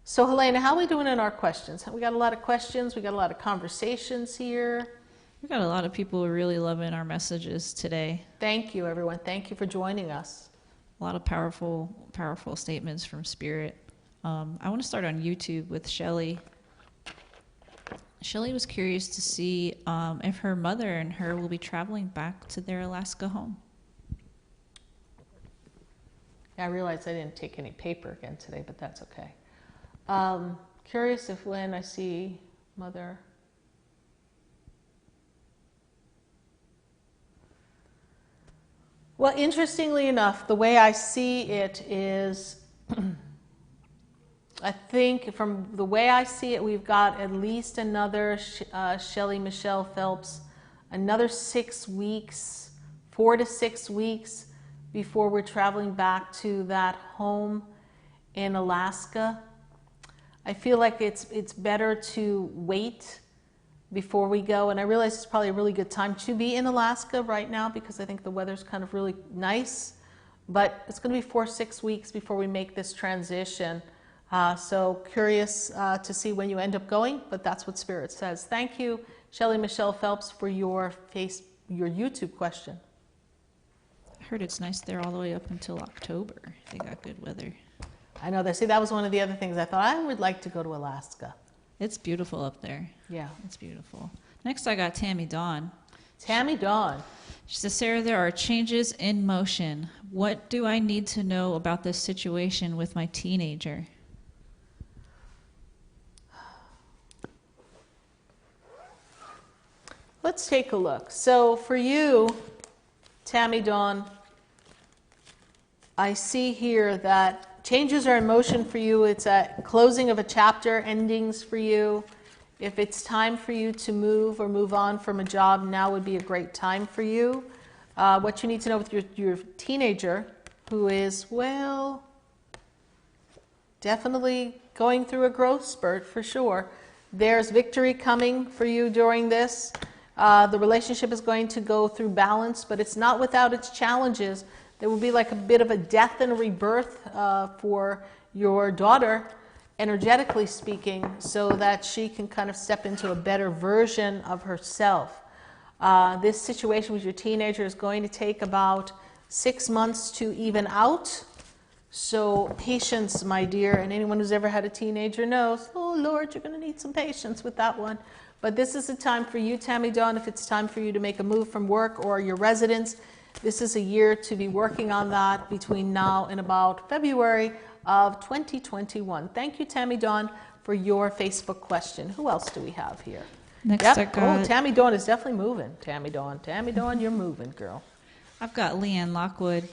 [SPEAKER 2] So Helena, how are we doing in our questions? We got a lot of questions. We got a lot of conversations here.
[SPEAKER 3] We've got a lot of people really loving our messages today.
[SPEAKER 2] Thank you, everyone. Thank you for joining us.
[SPEAKER 3] A lot of powerful statements from Spirit. I want to start on YouTube with Shelly. Shelly was curious to see if her mother and her will be traveling back to their Alaska home.
[SPEAKER 2] I realized I didn't take any paper again today, but that's okay. Curious if when I see mother. Well, interestingly enough, the way I see it is, I think from the way I see it, we've got at least another Shelly Michelle Phelps, another 6 weeks, 4 to 6 weeks before we're traveling back to that home in Alaska. I feel like it's better to wait before we go, and I realize it's probably a really good time to be in Alaska right now because I think the weather's kind of really nice, but it's going to be 4 or 6 weeks before we make this transition. So curious to see when you end up going, but that's what Spirit says. Thank you, Shelly Michelle Phelps, for your YouTube question.
[SPEAKER 3] I heard it's nice there all the way up until October. They got good weather.
[SPEAKER 2] I know. That was one of the other things I thought I would like to go to Alaska.
[SPEAKER 3] It's beautiful up there.
[SPEAKER 2] Yeah.
[SPEAKER 3] It's beautiful. Next, I got Tammy Dawn.
[SPEAKER 2] Tammy Dawn.
[SPEAKER 3] She says, Sarah, there are changes in motion. What do I need to know about this situation with my teenager?
[SPEAKER 2] let's take a look. So for you, Tammy Dawn, I see here that changes are in motion for you. It's a closing of a chapter, endings for you. If it's time for you to move or move on from a job, now would be a great time for you. What you need to know with your teenager, who is, well, definitely going through a growth spurt for sure. There's victory coming for you during this. The relationship is going to go through balance, but it's not without its challenges. There will be like a bit of a death and a rebirth for your daughter, energetically speaking, so that she can kind of step into a better version of herself. This situation with your teenager is going to take about 6 months to even out. So patience, my dear, and anyone who's ever had a teenager knows, oh Lord, you're going to need some patience with that one. But this is a time for you, Tammy Dawn, if it's time for you to make a move from work or your residence. This is a year to be working on that between now and about February of 2021. Thank you, Tammy Dawn, for your Facebook question. Who else do we have here?
[SPEAKER 3] Next,
[SPEAKER 2] Yep.
[SPEAKER 3] I got...
[SPEAKER 2] Oh, Tammy Dawn is definitely moving. Tammy Dawn, you're moving, girl.
[SPEAKER 3] I've got Leanne Lockwood.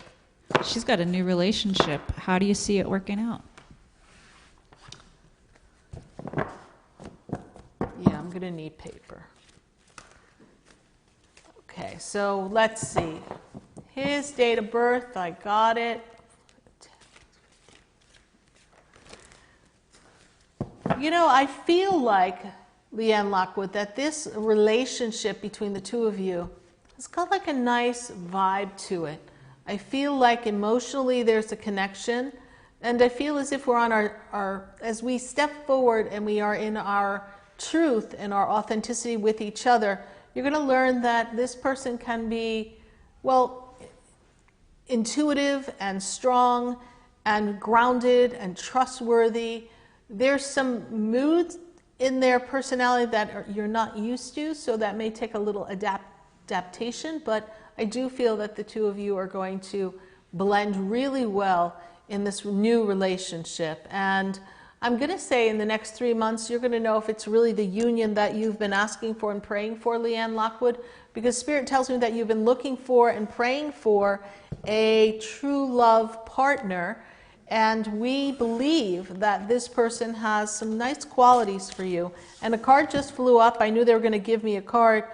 [SPEAKER 3] She's got a new relationship. How do you see it working out?
[SPEAKER 2] Yeah, I'm going to need paper. Okay, so let's see. His date of birth, I got it. You know, I feel like, Leanne Lockwood, that this relationship between the two of you has got like a nice vibe to it. I feel like emotionally there's a connection, and I feel as if we're on our as we step forward and we are in our truth and our authenticity with each other, you're going to learn that this person can be, well, intuitive and strong and grounded and trustworthy. There's some moods in their personality that you're not used to, so that may take a little adaptation, but I do feel that the two of you are going to blend really well in this new relationship. And I'm going to say in the next 3 months, you're going to know if it's really the union that you've been asking for and praying for, Leanne Lockwood, because Spirit tells me that you've been looking for and praying for a true love partner. And we believe that this person has some nice qualities for you. And a card just flew up. I knew they were going to give me a card.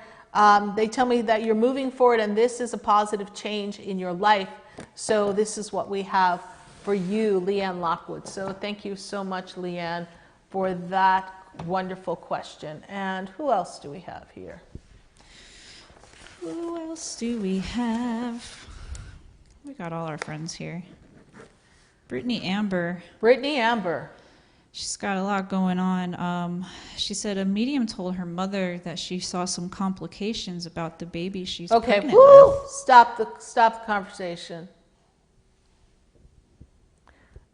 [SPEAKER 2] They tell me that you're moving forward and this is a positive change in your life. So this is what we have for you, Leanne Lockwood. So thank you so much, Leanne, for that wonderful question. And who else do we have here?
[SPEAKER 3] Who else do we have? We got all our friends here. Brittany Amber.
[SPEAKER 2] Brittany Amber.
[SPEAKER 3] She's got a lot going on. She said a medium told her mother that she saw some complications about the baby she's pregnant with.
[SPEAKER 2] Stop the conversation.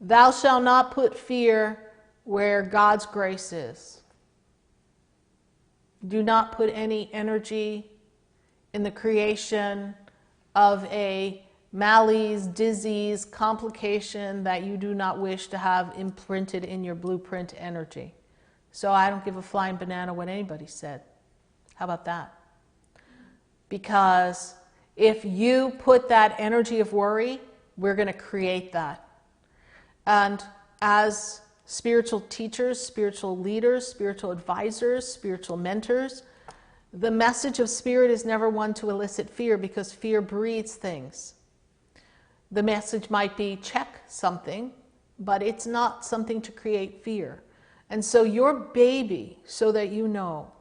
[SPEAKER 2] Thou shalt not put fear where God's grace is. Do not put any energy in the creation of a malaise, disease, complication that you do not wish to have imprinted in your blueprint energy. So I don't give a flying banana what anybody said. How about that? Because if you put that energy of worry, we're going to create that. And as spiritual teachers, spiritual leaders, spiritual advisors, spiritual mentors, the message of Spirit is never one to elicit fear, because fear breeds things. The message might be check something, but it's not something to create fear. And so your baby, so that you know,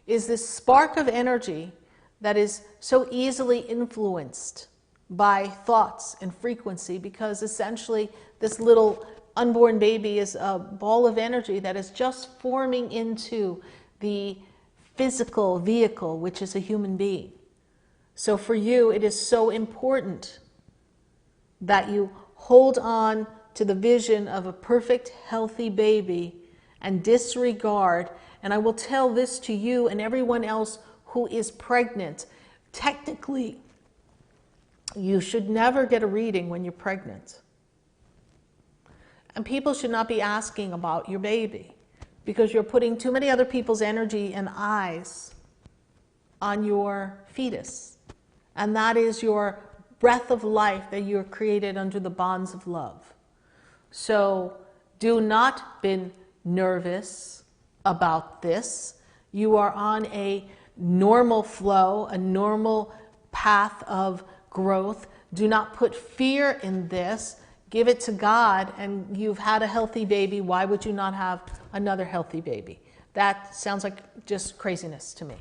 [SPEAKER 2] is this spark of energy that is so easily influenced by thoughts and frequency, because essentially this little unborn baby is a ball of energy that is just forming into the physical vehicle, which is a human being. So for you, it is so important that you hold on to the vision of a perfect, healthy baby and disregard. And I will tell this to you and everyone else who is pregnant. Technically, you should never get a reading when you're pregnant. And people should not be asking about your baby, because you're putting too many other people's energy and eyes on your fetus. And that is your breath of life that you are created under the bonds of love. So do not be nervous about this. You are on a normal flow, a normal path of growth. Do not put fear in this. Give it to God, and you've had a healthy baby. Why would you not have another healthy baby? That sounds like just craziness to me.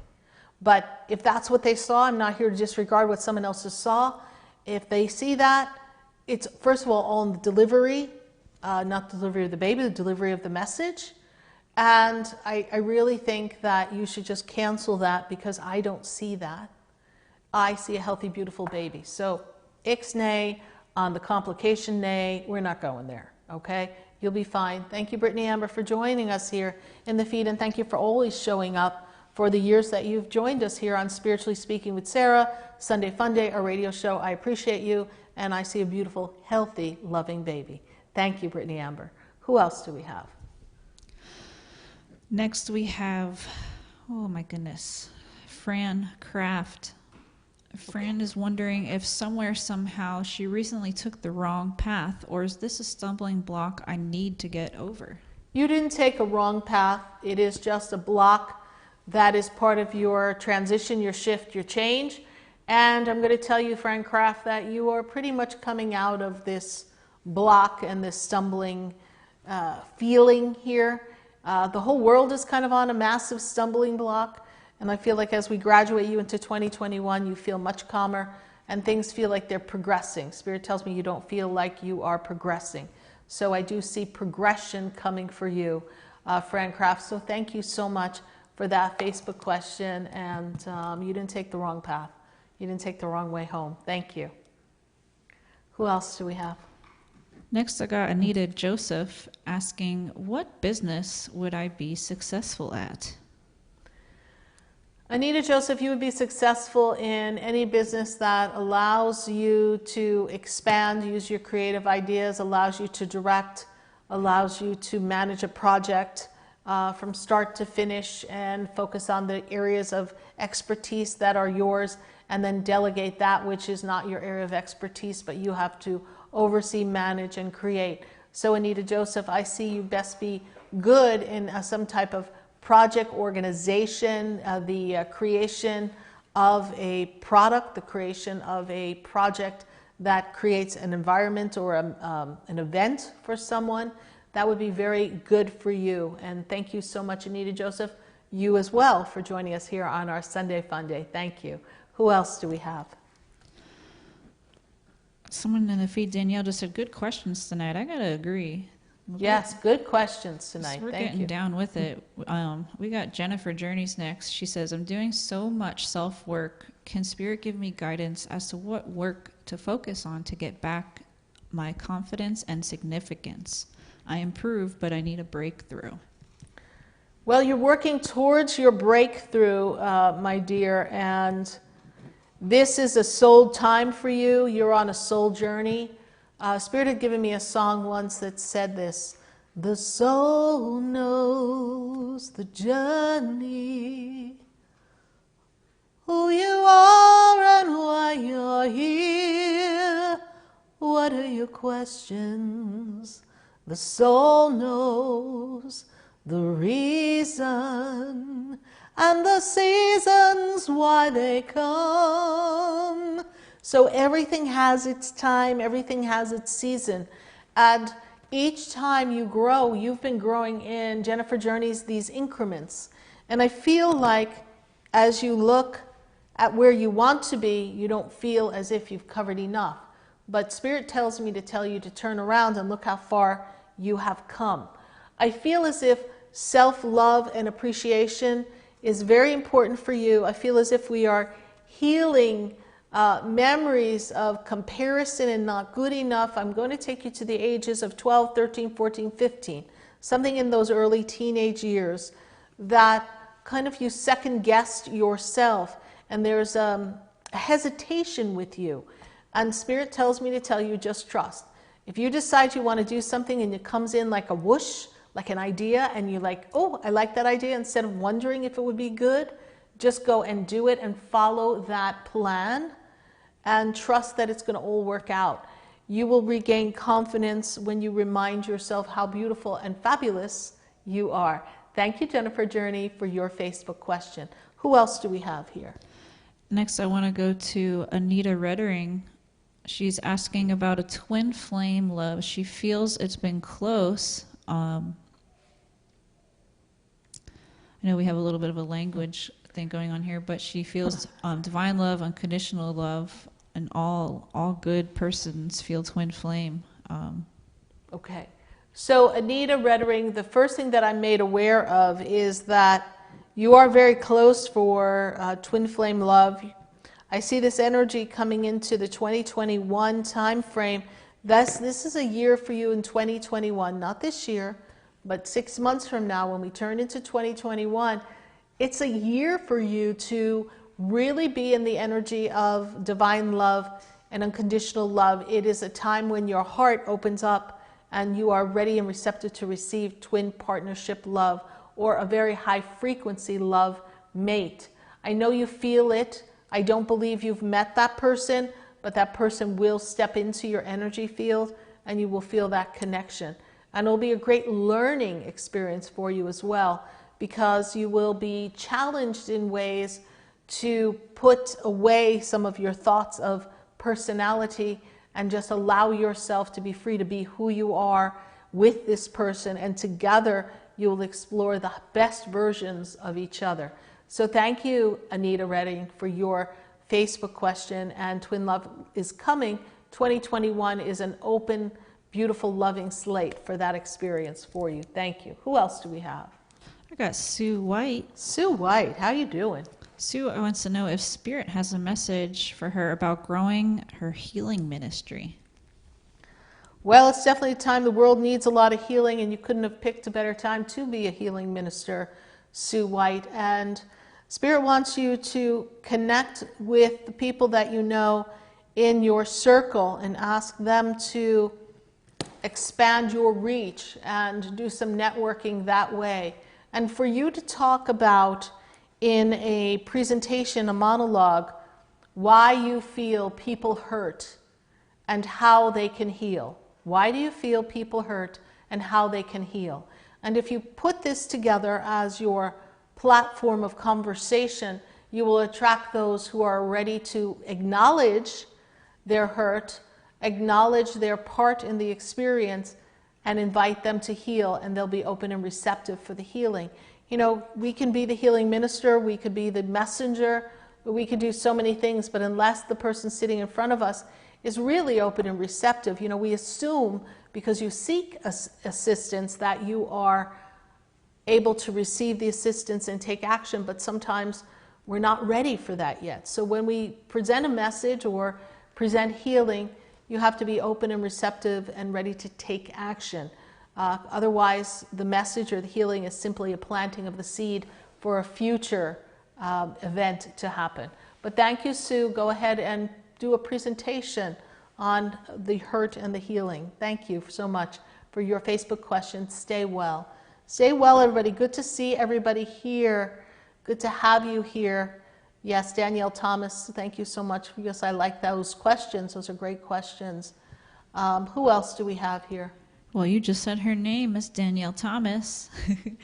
[SPEAKER 2] But if that's what they saw, I'm not here to disregard what someone else saw. If they see that, it's first of all on the delivery, not the delivery of the baby, the delivery of the message. And I really think that you should just cancel that, because I don't see that. I see a healthy, beautiful baby. So ixnay on the complication nay, we're not going there, okay? You'll be fine. Thank you, Brittany Amber, for joining us here in the feed, and thank you for always showing up for the years that you've joined us here on Spiritually Speaking with Sarah, Sunday FUNday, our radio show. I appreciate you, and I see a beautiful, healthy, loving baby. Thank you, Brittany Amber. Who else do we have?
[SPEAKER 3] Next we have, oh my goodness, Fran Kraft. Fran is wondering if somewhere, somehow, she recently took the wrong path, or is this a stumbling block I need to get over?
[SPEAKER 2] You didn't take a wrong path. It is just a block that is part of your transition, your shift, your change. And I'm going to tell you, Fran Kraft, that you are pretty much coming out of this block and this stumbling feeling here. The whole world is kind of on a massive stumbling block. And I feel like as we graduate you into 2021, you feel much calmer and things feel like they're progressing. Spirit tells me you don't feel like you are progressing. So I do see progression coming for you, Fran Kraft. So thank you so much for that Facebook question. And you didn't take the wrong path. You didn't take the wrong way home. Thank you. Who else do we have?
[SPEAKER 3] Next, I got Anita Joseph asking, what business would I be successful at?
[SPEAKER 2] Anita Joseph, you would be successful in any business that allows you to expand, use your creative ideas, allows you to direct, allows you to manage a project from start to finish and focus on the areas of expertise that are yours, and then delegate that which is not your area of expertise, but you have to oversee, manage, and create. So Anita Joseph, I see you best be good in some type of project organization, the creation of a product, the creation of a project that creates an environment or an event for someone. That would be very good for you. And thank you so much, Anita Joseph. You as well for joining us here on our Sunday FUNday. Thank you. Who else do we have?
[SPEAKER 3] Someone in the feed, Danielle, just said, good questions tonight. I got to agree.
[SPEAKER 2] Yes, good questions tonight.
[SPEAKER 3] We're
[SPEAKER 2] Thank
[SPEAKER 3] getting
[SPEAKER 2] you.
[SPEAKER 3] down with it. We got Jennifer Journeys next. She says, I'm doing so much self-work. Can Spirit give me guidance as to what work to focus on to get back my confidence and significance? I improve, but I need a breakthrough.
[SPEAKER 2] Well, you're working towards your breakthrough, my dear, and this is a soul time for you. You're on a soul journey. Spirit had given me a song once that said this: the soul knows the journey, who you are and why you're here. What are your questions? The soul knows the reason and the seasons why they come. So everything has its time, everything has its season. And each time you grow, you've been growing in Jennifer Journeys, these increments. And I feel like as you look at where you want to be, you don't feel as if you've covered enough. But Spirit tells me to tell you to turn around and look how far you have come. I feel as if self-love and appreciation is very important for you. I feel as if we are healing memories of comparison and not good enough. I'm going to take you to the ages of 12, 13, 14, 15, something in those early teenage years that kind of you second-guessed yourself, and there's a hesitation with you. And Spirit tells me to tell you, just trust. If you decide you want to do something and it comes in like a whoosh, like an idea, and you're like, oh, I like that idea, instead of wondering if it would be good, Just go and do it and follow that plan and trust that it's going to all work out. You will regain confidence when you remind yourself how beautiful and fabulous you are. Thank you, Jennifer Journey, for your Facebook question. Who else do we have here?
[SPEAKER 3] Next, I want to go to Anita Reddering. She's asking about a twin flame love. She feels it's been close. I know we have a little bit of a language thing going on here, but she feels divine love, unconditional love, and all good persons feel twin flame.
[SPEAKER 2] Okay. So Anita Reddering, the first thing that I'm made aware of is that you are very close for twin flame love. I see this energy coming into the 2021 time frame. This is a year for you in 2021, not this year, but 6 months from now when we turn into 2021. It's a year for you to really be in the energy of divine love and unconditional love. It is a time when your heart opens up and you are ready and receptive to receive twin partnership love or a very high frequency love mate. I know you feel it. I don't believe you've met that person, but that person will step into your energy field and you will feel that connection. And it'll be a great learning experience for you as well, because you will be challenged in ways to put away some of your thoughts of personality and just allow yourself to be free to be who you are with this person, and together you will explore the best versions of each other. So thank you, Anita Redding, for your Facebook question, and Twin Love is coming. 2021 is an open, beautiful, loving slate for that experience for you. Thank you. Who else do we have?
[SPEAKER 3] I got Sue White.
[SPEAKER 2] Sue White, how you doing?
[SPEAKER 3] Sue wants to know if Spirit has a message for her about growing her healing ministry.
[SPEAKER 2] Well, it's definitely a time the world needs a lot of healing, and you couldn't have picked a better time to be a healing minister, Sue White. And Spirit wants you to connect with the people that you know in your circle and ask them to expand your reach and do some networking that way. And for you to talk about in a presentation, a monologue, why you feel people hurt and how they can heal. Why do you feel people hurt and how they can heal? And if you put this together as your platform of conversation, you will attract those who are ready to acknowledge their hurt, acknowledge their part in the experience, and invite them to heal, and they'll be open and receptive for the healing. You know, we can be the healing minister, we could be the messenger, we could do so many things, but unless the person sitting in front of us is really open and receptive, you know, we assume because you seek assistance that you are able to receive the assistance and take action, but sometimes we're not ready for that yet. So when we present a message or present healing, you have to be open and receptive and ready to take action. Otherwise, the message or the healing is simply a planting of the seed for a future event to happen. But thank you, Sue. Go ahead and do a presentation on the hurt and the healing. Thank you so much for your Facebook question. Stay well. Stay well, everybody. Good to see everybody here. Good to have you here. Yes, Danielle Thomas, thank you so much. Yes, I like those questions. Those are great questions. Who else do we have here?
[SPEAKER 3] Well, you just said her name, Miss Danielle Thomas.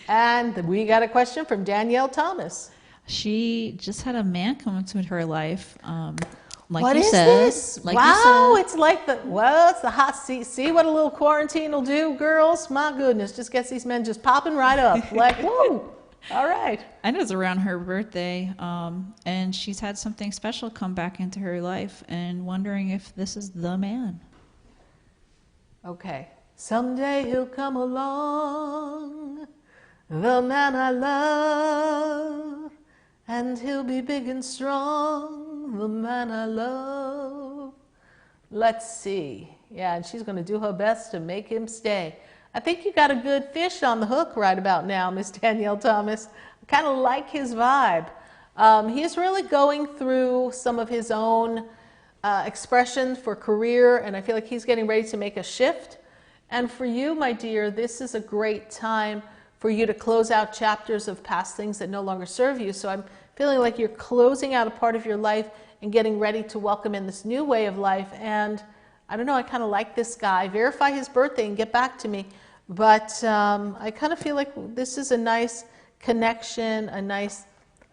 [SPEAKER 2] And we got a question from Danielle Thomas.
[SPEAKER 3] She just had a man come into her life. Like
[SPEAKER 2] what
[SPEAKER 3] you
[SPEAKER 2] is
[SPEAKER 3] said,
[SPEAKER 2] this?
[SPEAKER 3] like
[SPEAKER 2] wow,
[SPEAKER 3] you said.
[SPEAKER 2] it's like it's the hot seat. See what a little quarantine will do, girls? My goodness, just gets these men just popping right up. Like, whoa, all right.
[SPEAKER 3] I know it's around her birthday, and she's had something special come back into her life, and wondering if this is the man.
[SPEAKER 2] Okay. Someday he'll come along, the man I love, and he'll be big and strong, the man I love. Let's see. Yeah, and she's going to do her best to make him stay. I think you got a good fish on the hook right about now, Miss Danielle Thomas. I kind of like his vibe. He's really going through some of his own expression for career, and I feel like he's getting ready to make a shift. And for you, my dear, this is a great time for you to close out chapters of past things that no longer serve you. So I'm feeling like you're closing out a part of your life and getting ready to welcome in this new way of life. And I don't know, I kind of like this guy. Verify his birthday and get back to me. But I kind of feel like this is a nice connection, a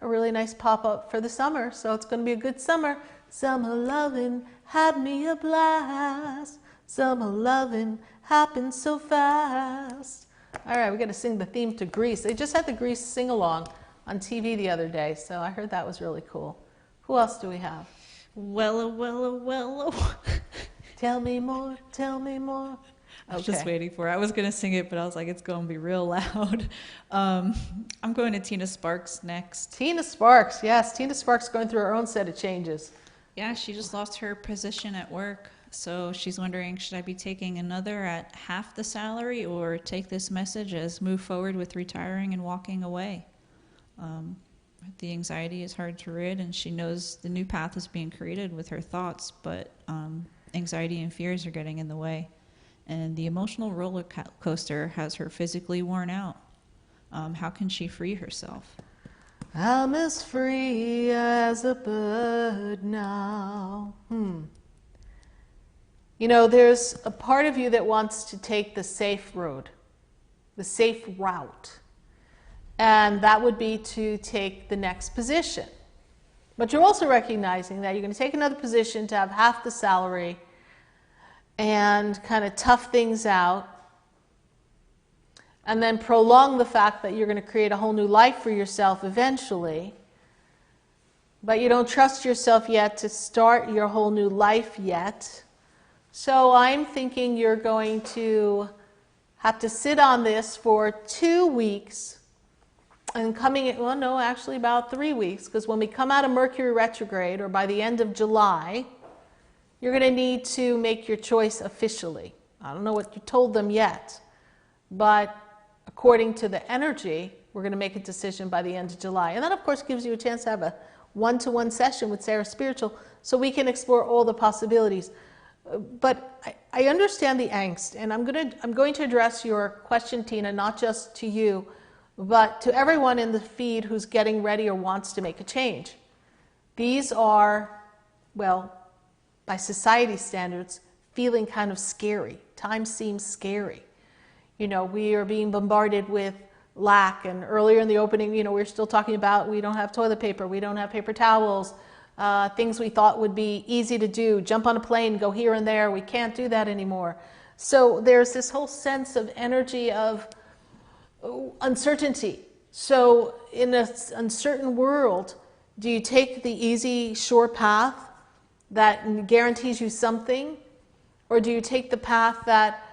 [SPEAKER 2] really nice pop-up for the summer. So it's going to be a good summer. Summer loving had me a blast. Summer loving happened so fast. All right, we got to sing the theme to Grease. They just had the Grease sing-along on TV the other day, so I heard that was really cool. Who else do we have?
[SPEAKER 3] Well.
[SPEAKER 2] Tell me more, tell me more.
[SPEAKER 3] I was just waiting for it. I was going to sing it, but I was like, it's going to be real loud. I'm going to Tina Sparks next.
[SPEAKER 2] Tina Sparks, yes. Tina Sparks going through her own set of changes.
[SPEAKER 3] Yeah, she just lost her position at work. So she's wondering, should I be taking another at half the salary or take this message as move forward with retiring and walking away? The anxiety is hard to rid, and she knows the new path is being created with her thoughts, but anxiety and fears are getting in the way. And the emotional roller coaster has her physically worn out. How can she free herself?
[SPEAKER 2] I'm as free as a bird now. You know, there's a part of you that wants to take the safe road, the safe route. And that would be to take the next position. But you're also recognizing that you're going to take another position to have half the salary and kind of tough things out, and then prolong the fact that you're going to create a whole new life for yourself eventually. But you don't trust yourself yet to start your whole new life yet. So I'm thinking you're going to have to sit on this for 2 weeks, and actually about 3 weeks, because when we come out of Mercury retrograde, or by the end of July, you're going to need to make your choice officially. I don't know what you told them yet, but according to the energy, we're going to make a decision by the end of July. And that, of course, gives you a chance to have a one-to-one session with SarahSpiritual so we can explore all the possibilities. But I understand the angst, and I'm going to address your question, Tina, not just to you, but to everyone in the feed who's getting ready or wants to make a change. These are, well, by society standards, feeling kind of scary. Time seems scary. You know, we are being bombarded with lack, and earlier in the opening, you know, we're still talking about we don't have toilet paper, we don't have paper towels, things we thought would be easy to do, jump on a plane, go here and there, we can't do that anymore. So there's this whole sense of energy of uncertainty. So in an uncertain world, do you take the easy, sure path that guarantees you something, or do you take the path that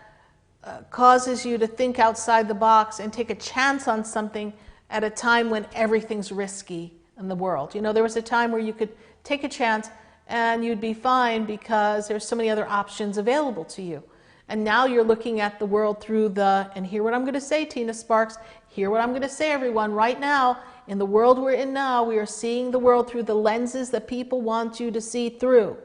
[SPEAKER 2] causes you to think outside the box and take a chance on something at a time when everything's risky in the world? You know, there was a time where you could take a chance and you'd be fine because there's so many other options available to you. And now you're looking at the world through and hear what I'm going to say, Tina Sparks, hear what I'm going to say, everyone. Right now, in the world we're in now, we are seeing the world through the lenses that people want you to see through.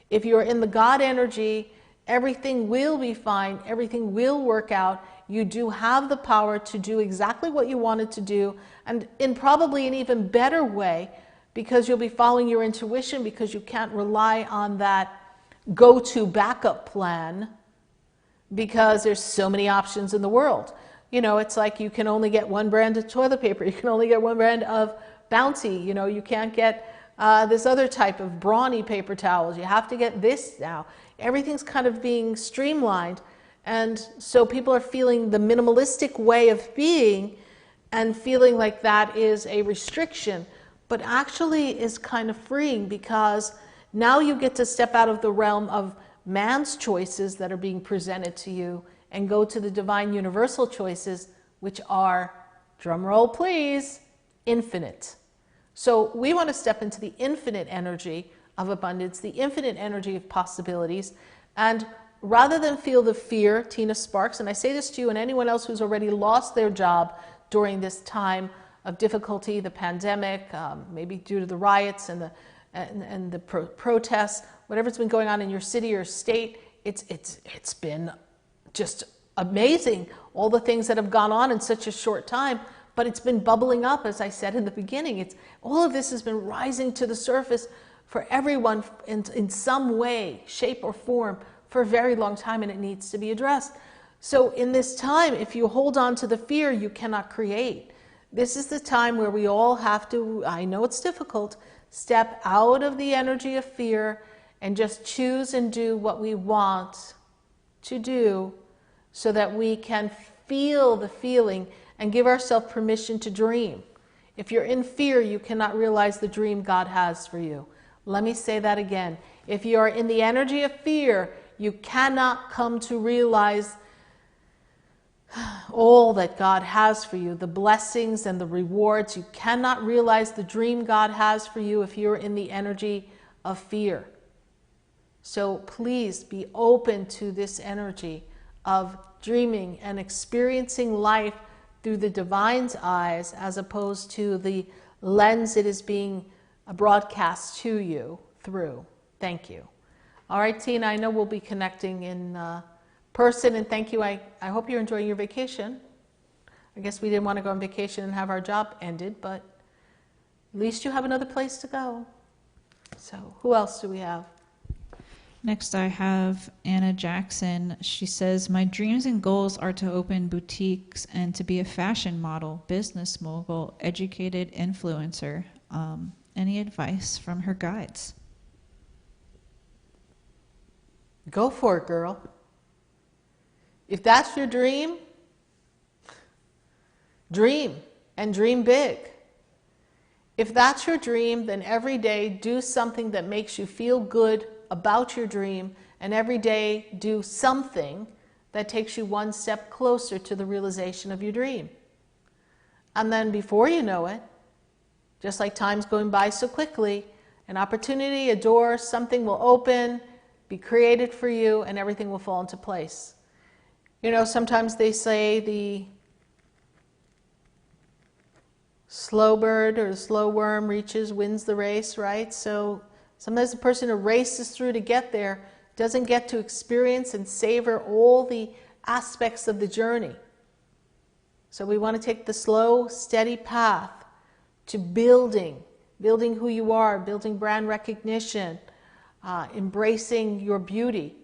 [SPEAKER 2] If you're in the God energy, everything will be fine, everything will work out. You do have the power to do exactly what you wanted to do, and in probably an even better way, because you'll be following your intuition, because you can't rely on that go-to backup plan, because there's so many options in the world. You know, it's like you can only get one brand of toilet paper, you can only get one brand of Bounty, you know, you can't get this other type of brawny paper towels, you have to get this now. Everything's kind of being streamlined, and so people are feeling the minimalistic way of being and feeling like that is a restriction, but actually is kind of freeing, because now you get to step out of the realm of man's choices that are being presented to you and go to the divine universal choices, which are, drum roll please, infinite. So we want to step into the infinite energy of abundance, the infinite energy of possibilities, and rather than feel the fear, Tina Sparks, and I say this to you and anyone else who's already lost their job during this time of difficulty, the pandemic, maybe due to the riots and the protests, whatever's been going on in your city or state, it's been just amazing, all the things that have gone on in such a short time. but it's been bubbling up, as I said in the beginning. All of this has been rising to the surface for everyone in some way, shape, or form for a very long time, and it needs to be addressed. So in this time, if you hold on to the fear, you cannot create. This is the time where we all have to, I know it's difficult, step out of the energy of fear and just choose and do what we want to do so that we can feel the feeling and give ourselves permission to dream. If you're in fear, you cannot realize the dream God has for you. Let me say that again. If you are in the energy of fear, you cannot come to realize all that God has for you, the blessings and the rewards. You cannot realize the dream God has for you if you're in the energy of fear. So please be open to this energy of dreaming and experiencing life through the divine's eyes as opposed to the lens it is being broadcast to you through. Thank you. All right, Tina, I know we'll be connecting in person, and thank you. I hope you're enjoying your vacation. I guess we didn't want to go on vacation and have our job ended, but at least you have another place to go. So who else do we have?
[SPEAKER 3] Next, I have Anna Jackson. She says, my dreams and goals are to open boutiques and to be a fashion model, business mogul, educated influencer. Any advice from her guides?
[SPEAKER 2] Go for it, girl. If that's your dream, dream and dream big. If that's your dream, then every day do something that makes you feel good about your dream, and every day do something that takes you one step closer to the realization of your dream. And then before you know it, just like time's going by so quickly, an opportunity, a door, something will open, be created for you, and everything will fall into place. You know, sometimes they say the slow bird or the slow worm wins the race, right? So sometimes the person who races through to get there doesn't get to experience and savor all the aspects of the journey. So we want to take the slow, steady path to building who you are, building brand recognition, embracing your beauty,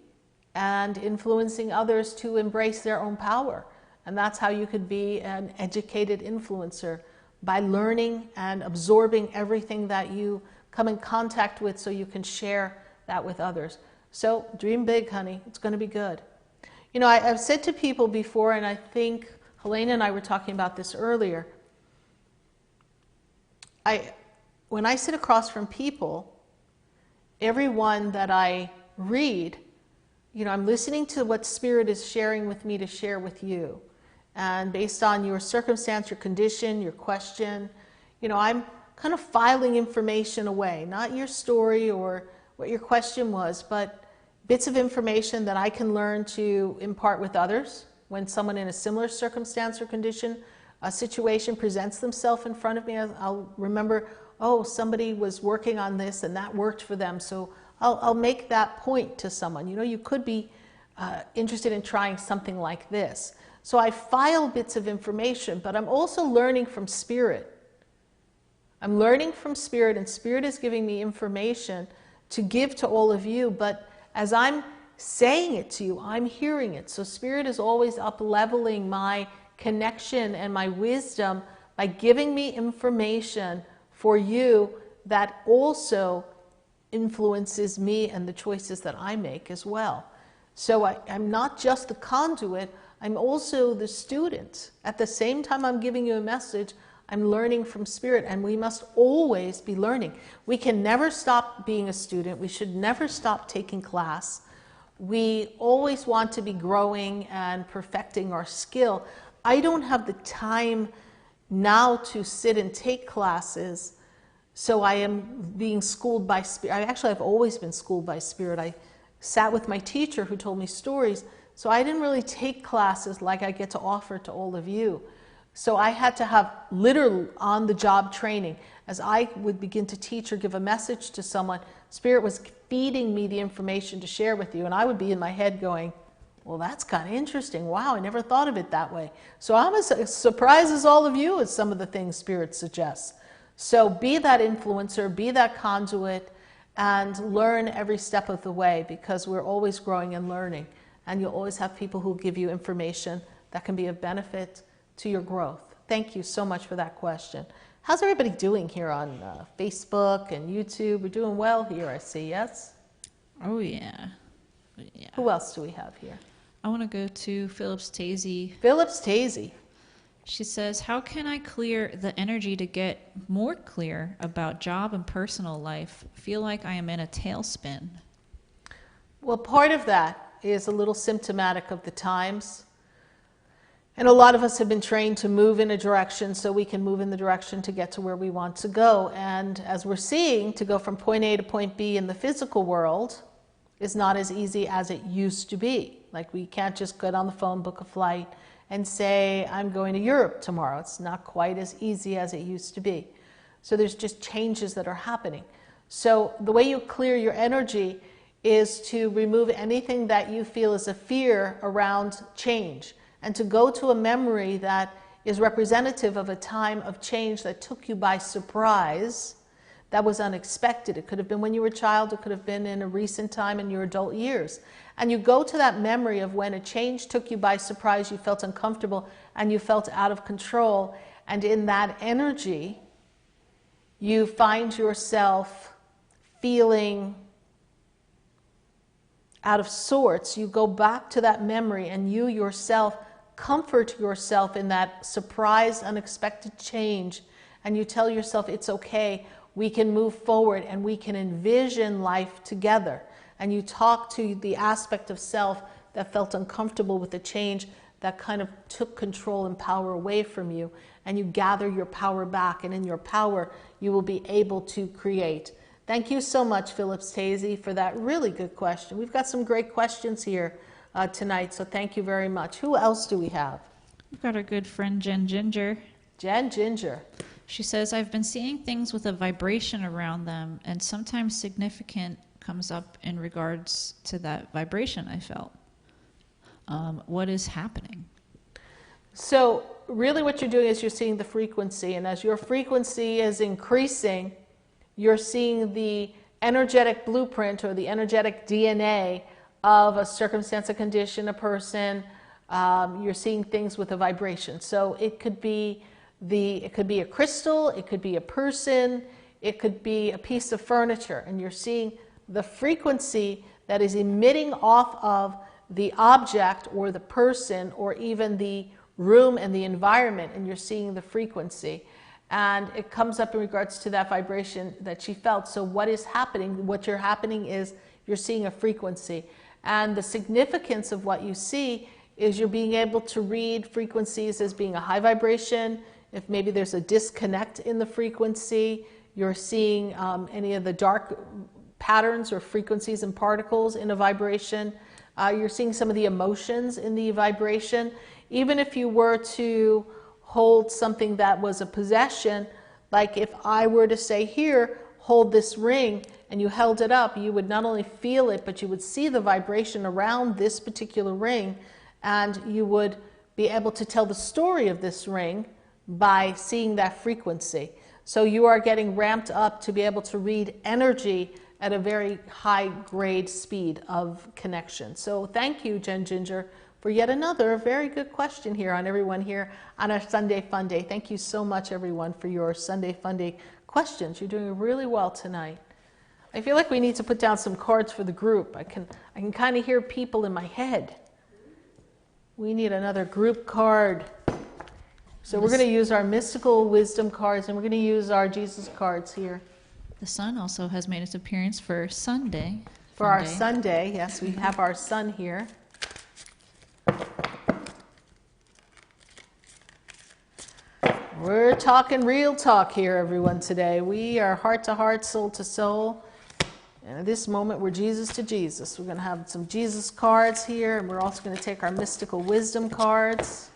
[SPEAKER 2] and influencing others to embrace their own power. And that's how you could be an educated influencer, by learning and absorbing everything that you come in contact with so you can share that with others. So dream big, honey. It's going to be good. You know, I've said to people before, and I think Helena and I were talking about this earlier, when I sit across from people, everyone that I read, you know, I'm listening to what Spirit is sharing with me to share with you. And based on your circumstance, your condition, your question, you know, I'm kind of filing information away, not your story or what your question was, but bits of information that I can learn to impart with others when someone in a similar circumstance or condition, a situation presents themselves in front of me. I'll remember, oh, somebody was working on this and that worked for them, so I'll make that point to someone. You know, you could be interested in trying something like this. So I file bits of information, but I'm also learning from Spirit. I'm learning from Spirit, and Spirit is giving me information to give to all of you, but as I'm saying it to you, I'm hearing it. So Spirit is always up-leveling my connection and my wisdom by giving me information for you that also influences me and the choices that I make as well. So I'm not just the conduit, I'm also the student. At the same time I'm giving you a message, I'm learning from Spirit, and we must always be learning. We can never stop being a student. We should never stop taking class. We always want to be growing and perfecting our skill. I don't have the time now to sit and take classes, so I am being schooled by Spirit. I've always been schooled by Spirit. I sat with my teacher who told me stories, so I didn't really take classes like I get to offer to all of you. So I had to have literal on-the-job training. As I would begin to teach or give a message to someone, Spirit was feeding me the information to share with you, and I would be in my head going, Well, that's kind of interesting. Wow, I never thought of it that way. So I'm as surprised as all of you at some of the things Spirit suggests. So be that influencer, be that conduit, and learn every step of the way, because we're always growing and learning. And you'll always have people who give you information that can be of benefit to your growth. Thank you so much for that question. How's everybody doing here on Facebook and YouTube? We're doing well here, I see, yes?
[SPEAKER 3] Oh, yeah. Yeah.
[SPEAKER 2] Who else do we have here?
[SPEAKER 3] I want to go to Phillips Tazy.
[SPEAKER 2] Phillips Tazy.
[SPEAKER 3] She says, how can I clear the energy to get more clear about job and personal life? Feel like I am in a tailspin.
[SPEAKER 2] Well, part of that is a little symptomatic of the times. And a lot of us have been trained to move in a direction so we can move in the direction to get to where we want to go. And as we're seeing, to go from point A to point B in the physical world is not as easy as it used to be. Like, we can't just get on the phone, book a flight, and say, I'm going to Europe tomorrow. It's not quite as easy as it used to be. So there's just changes that are happening. So the way you clear your energy is to remove anything that you feel is a fear around change, and to go to a memory that is representative of a time of change that took you by surprise, that was unexpected. It could have been when you were a child, it could have been in a recent time in your adult years. And you go to that memory of when a change took you by surprise, you felt uncomfortable, and you felt out of control. And in that energy, you find yourself feeling out of sorts. You go back to that memory, and you yourself comfort yourself in that surprise, unexpected change. And you tell yourself, it's okay, we can move forward, and we can envision life together. And you talk to the aspect of self that felt uncomfortable with the change that kind of took control and power away from you, and you gather your power back, and in your power you will be able to create. Thank you so much, Phillips Tazy, for that really good question. We've got some great questions here tonight, so thank you very much. Who else do we have?
[SPEAKER 3] We've got our good friend Jen Ginger.
[SPEAKER 2] Jen Ginger.
[SPEAKER 3] She says, I've been seeing things with a vibration around them, and sometimes significant comes up in regards to that vibration I felt. What is happening?
[SPEAKER 2] So really what you're doing is you're seeing the frequency, and as your frequency is increasing, you're seeing the energetic blueprint or the energetic DNA of a circumstance, a condition, a person. You're seeing things with a vibration. So it could be a crystal, it could be a person, it could be a piece of furniture, and you're seeing the frequency that is emitting off of the object or the person or even the room and the environment, and you're seeing the frequency. And it comes up in regards to that vibration that she felt. So what is happening? What you're happening is you're seeing a frequency. And the significance of what you see is you're being able to read frequencies as being a high vibration. If maybe there's a disconnect in the frequency, you're seeing any of the dark patterns or frequencies and particles in a vibration. You're seeing some of the emotions in the vibration. Even if you were to hold something that was a possession, like if I were to say here, hold this ring, and you held it up, you would not only feel it, but you would see the vibration around this particular ring, and you would be able to tell the story of this ring by seeing that frequency. So you are getting ramped up to be able to read energy at a very high grade speed of connection. So thank you, Jen Ginger, for yet another very good question here on everyone here on our Sunday Fun Day. Thank you so much, everyone, for your Sunday Fun Day questions. You're doing really well tonight. I feel like we need to put down some cards for the group. I can kind of hear people in my head. We need another group card. So we're going to use our mystical wisdom cards, and we're going to use our Jesus cards here.
[SPEAKER 3] The sun also has made its appearance for Sunday.
[SPEAKER 2] For our Sunday, yes, we have our sun here. We're talking real talk here, everyone, today. We are heart to heart, soul to soul. And at this moment, we're Jesus to Jesus. We're going to have some Jesus cards here, and we're also going to take our mystical wisdom cards.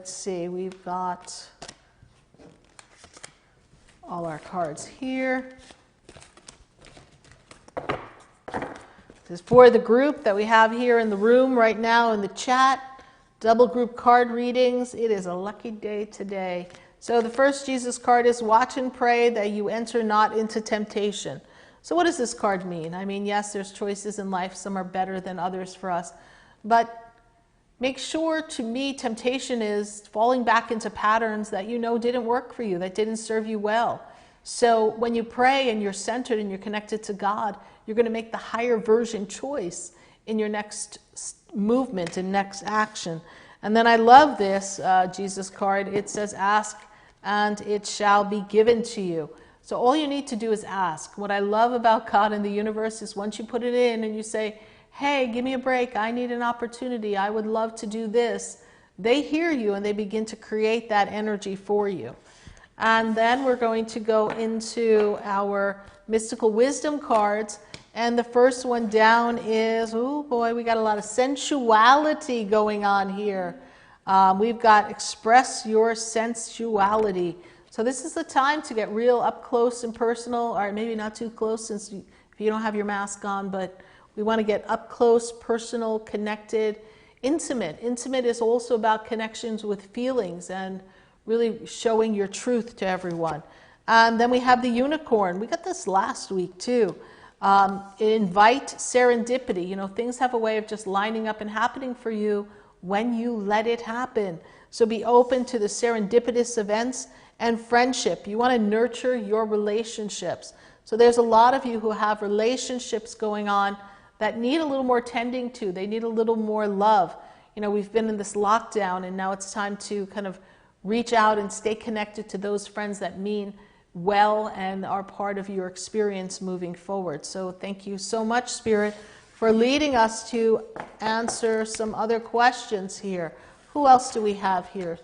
[SPEAKER 2] let's see, we've got all our cards here. This is for the group that we have here in the room right now in the chat. Double group card readings. It is a lucky day today. So the first Jesus card is watch and pray that you enter not into temptation. So what does this card mean? I mean, yes, there's choices in life. Some are better than others for us. But make sure, to me, temptation is falling back into patterns that you know didn't work for you, that didn't serve you well. So when you pray and you're centered and you're connected to God, you're going to make the higher version choice in your next movement and next action. And then I love this Jesus card. It says, ask and it shall be given to you. So all you need to do is ask. What I love about God and the universe is once you put it in and you say, hey, give me a break. I need an opportunity. I would love to do this. They hear you and they begin to create that energy for you. And then we're going to go into our mystical wisdom cards. And the first one down is, oh boy, we got a lot of sensuality going on here. We've got express your sensuality. So this is the time to get real up close and personal, or maybe not too close since if you don't have your mask on, but we want to get up close, personal, connected, intimate. Intimate is also about connections with feelings and really showing your truth to everyone. And then we have the unicorn. We got this last week too. Invite serendipity. You know, things have a way of just lining up and happening for you when you let it happen. So be open to the serendipitous events. And friendship. You want to nurture your relationships. So there's a lot of you who have relationships going on that need a little more tending to. They need a little more love. You know, we've been in this lockdown and now it's time to kind of reach out and stay connected to those friends that mean well and are part of your experience moving forward. So thank you so much, Spirit, for leading us to answer some other questions here. Who else do we have here?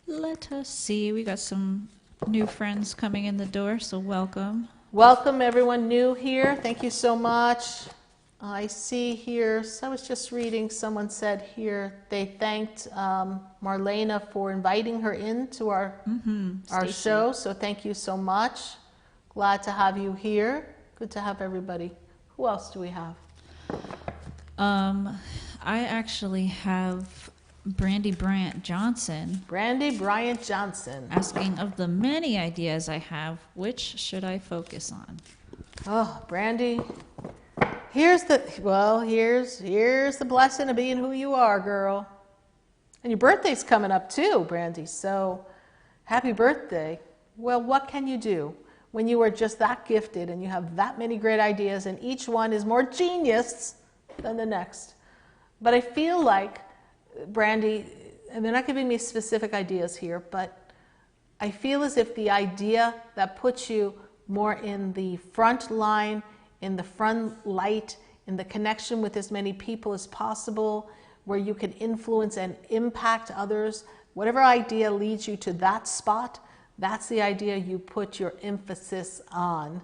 [SPEAKER 3] Let us see. We got some new friends coming in the door, so welcome.
[SPEAKER 2] Welcome, everyone new here. Thank you so much. I see here, so I was just reading, someone said here they thanked Marlena for inviting her into our show. So thank you so much. Glad to have you here. Good to have everybody. Who else do we have?
[SPEAKER 3] I actually have Brandy Bryant Johnson.
[SPEAKER 2] Brandy Bryant Johnson.
[SPEAKER 3] Asking, of the many ideas I have, which should I focus on?
[SPEAKER 2] Oh, Brandy. Here's the blessing of being who you are, girl. And your birthday's coming up too, Brandy. So happy birthday. Well, what can you do when you are just that gifted and you have that many great ideas and each one is more genius than the next? But I feel like, Brandy, and they're not giving me specific ideas here, but I feel as if the idea that puts you more in the front line, in the front light, in the connection with as many people as possible, where you can influence and impact others, whatever idea leads you to that spot, that's the idea you put your emphasis on.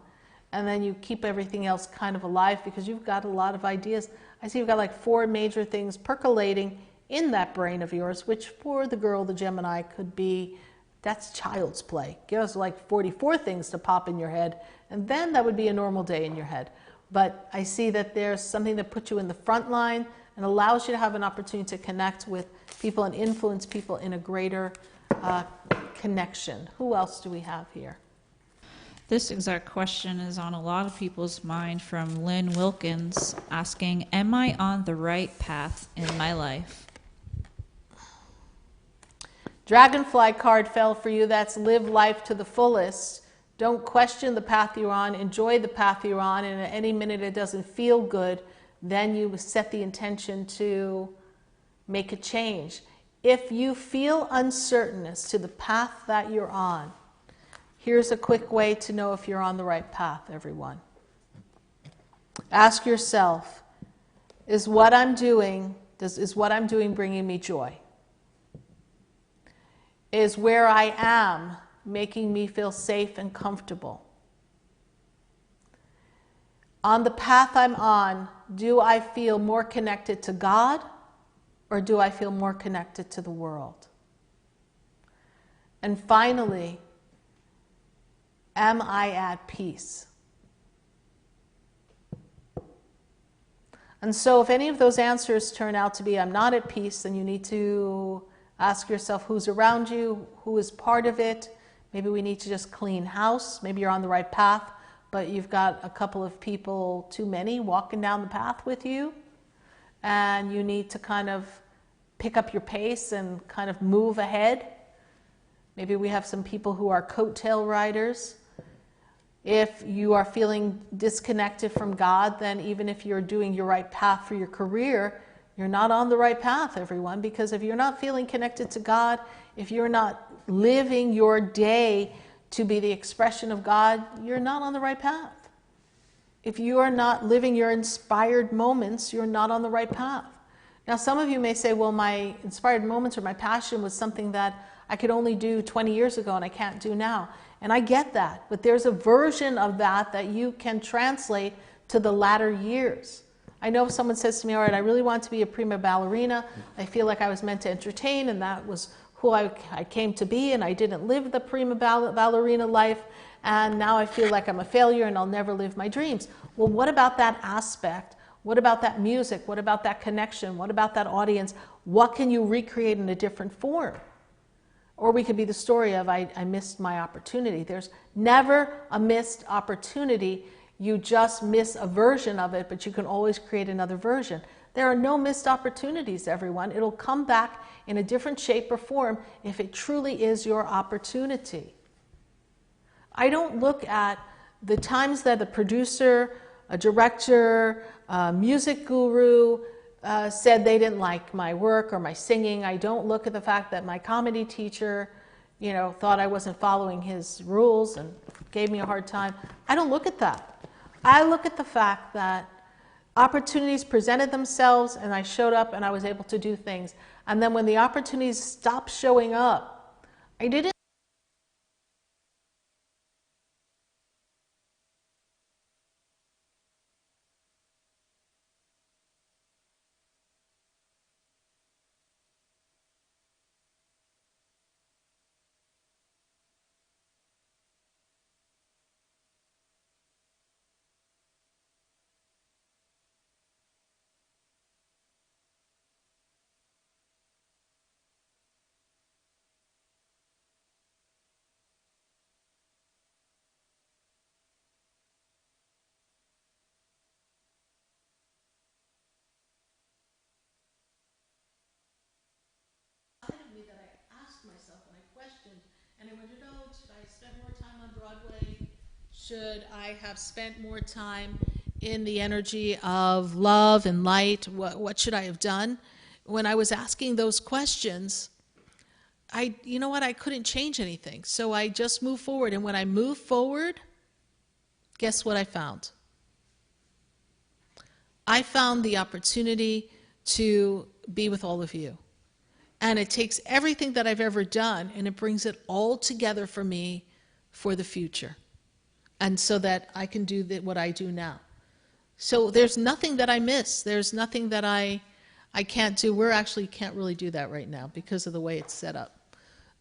[SPEAKER 2] And then you keep everything else kind of alive because you've got a lot of ideas. I see you've got like 4 major things percolating in that brain of yours, which for the girl, the Gemini, could be, that's child's play. Give us like 44 things to pop in your head, and then that would be a normal day in your head. But I see that there's something that puts you in the front line and allows you to have an opportunity to connect with people and influence people in a greater connection. Who else do we have here?
[SPEAKER 3] This exact question is on a lot of people's mind from Lynn Wilkins, asking, am I on the right path in my life?
[SPEAKER 2] Dragonfly card fell for you. That's live life to the fullest. Don't question the path you're on. Enjoy the path you're on. And at any minute it doesn't feel good, then you set the intention to make a change. If you feel uncertain as to the path that you're on, here's a quick way to know if you're on the right path, everyone. Ask yourself, is what I'm doing bringing me joy? Is where I am making me feel safe and comfortable? On the path I'm on, do I feel more connected to God or do I feel more connected to the world? And finally, am I at peace? And so if any of those answers turn out to be I'm not at peace, then you need to ask yourself who's around you, who is part of it. Maybe we need to just clean house. Maybe you're on the right path, but you've got a couple of people, too many, walking down the path with you. And you need to kind of pick up your pace and kind of move ahead. Maybe we have some people who are coattail riders. If you are feeling disconnected from God, then even if you're doing your right path for your career, you're not on the right path, everyone, because if you're not feeling connected to God, if you're not living your day to be the expression of God, you're not on the right path. If you are not living your inspired moments, you're not on the right path. Now, some of you may say, well, my inspired moments or my passion was something that I could only do 20 years ago and I can't do now. And I get that, but there's a version of that that you can translate to the latter years. I know if someone says to me, all right, I really want to be a prima ballerina. I feel like I was meant to entertain, and that was who I came to be, and I didn't live the prima ballerina life, and now I feel like I'm a failure and I'll never live my dreams. Well, what about that aspect? What about that music? What about that connection? What about that audience? What can you recreate in a different form? Or we could be the story of I missed my opportunity. There's never a missed opportunity. You just miss a version of it, but you can always create another version. There are no missed opportunities, everyone. It'll come back in a different shape or form if it truly is your opportunity. I don't look at the times that the producer, a director, a music guru said they didn't like my work or my singing. I don't look at the fact that my comedy teacher, thought I wasn't following his rules and gave me a hard time. I don't look at that. I look at the fact that opportunities presented themselves and I showed up and I was able to do things. And then when the opportunities stopped showing up, I didn't me that I asked myself and I questioned and I wondered, should I spend more time on Broadway? Should I have spent more time in the energy of love and light? What should I have done? When I was asking those questions, I couldn't change anything. So I just moved forward. And when I moved forward, guess what I found? I found the opportunity to be with all of you. And it takes everything that I've ever done and it brings it all together for me for the future. And so that I can do what I do now. So there's nothing that I miss. There's nothing that I can't do. We're actually can't really do that right now because of the way it's set up.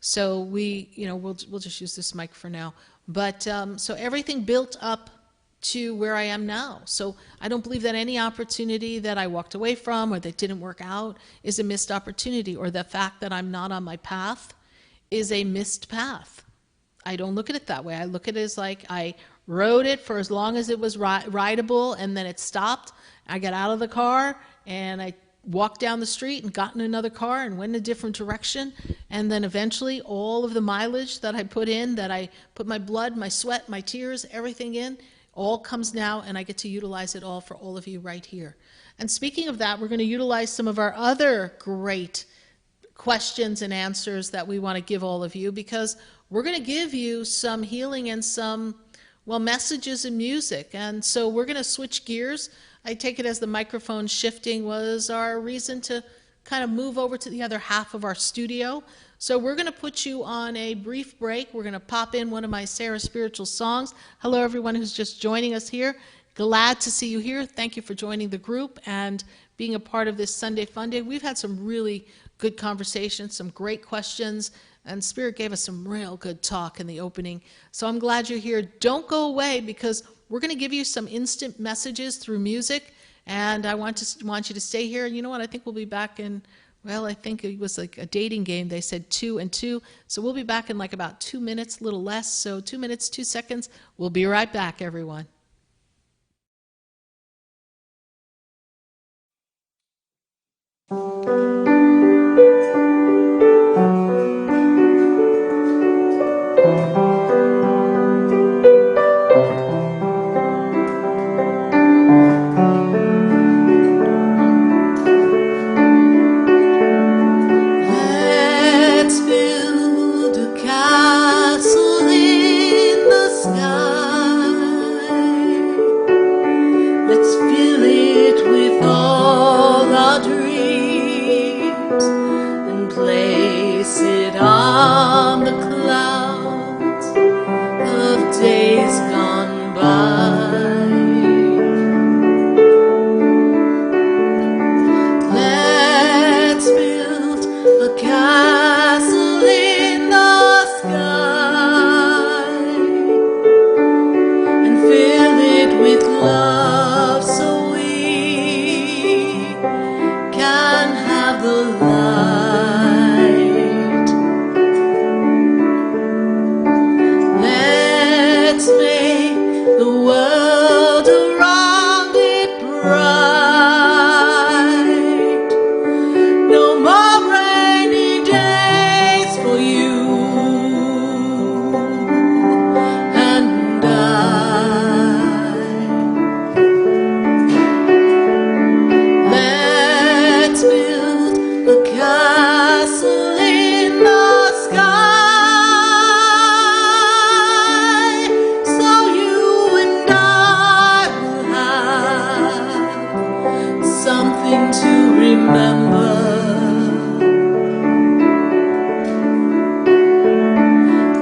[SPEAKER 2] So we'll just use this mic for now. But so everything built up to where I am now. So I don't believe that any opportunity that I walked away from or that didn't work out is a missed opportunity, or the fact that I'm not on my path is a missed path. I don't look at it that way. I look at it as like I rode it for as long as it was rideable, and then it stopped. I got out of the car and I walked down the street and got in another car and went in a different direction. And then eventually all of the mileage that I put in, that I put my blood, my sweat, my tears, everything in, all comes now, and I get to utilize it all for all of you right here. And speaking of that, we're going to utilize some of our other great questions and answers that we want to give all of you, because we're going to give you some healing and some, messages and music. And so we're going to switch gears. I take it as the microphone shifting was our reason to kind of move over to the other half of our studio. So we're going to put you on a brief break. We're going to pop in one of my SarahSpiritual songs. Hello, everyone who's just joining us here. Glad to see you here. Thank you for joining the group and being a part of this Sunday FUNday. We've had some really good conversations, some great questions, and Spirit gave us some real good talk in the opening. So I'm glad you're here. Don't go away, because we're going to give you some instant messages through music, and I want you to stay here. And you know what? I think we'll be back in, well, I think it was like a dating game. They said 2 and 2. So we'll be back in like about 2 minutes, a little less. So 2 minutes, 2 seconds. We'll be right back, everyone.
[SPEAKER 1] Let's build a castle in the sky. Let's fill it with all our dreams and place it on the clouds of days gone by. Let's build a castle in the sky and fill it with love, so we can have the light. Let's make the world around it bright. No more rainy days for you and I. Let's build a castle in the sky, so you and I will have something to remember.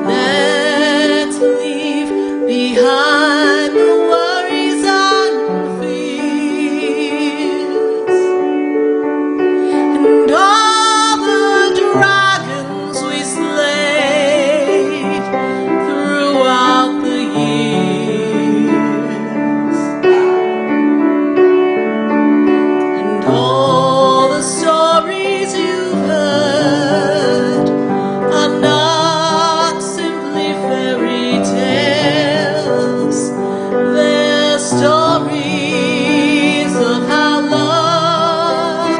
[SPEAKER 1] Let's leave behind the worries and fears and all the dragons we slayed throughout the years, and all the stories you've heard are not simply fairy tales. They're stories of how love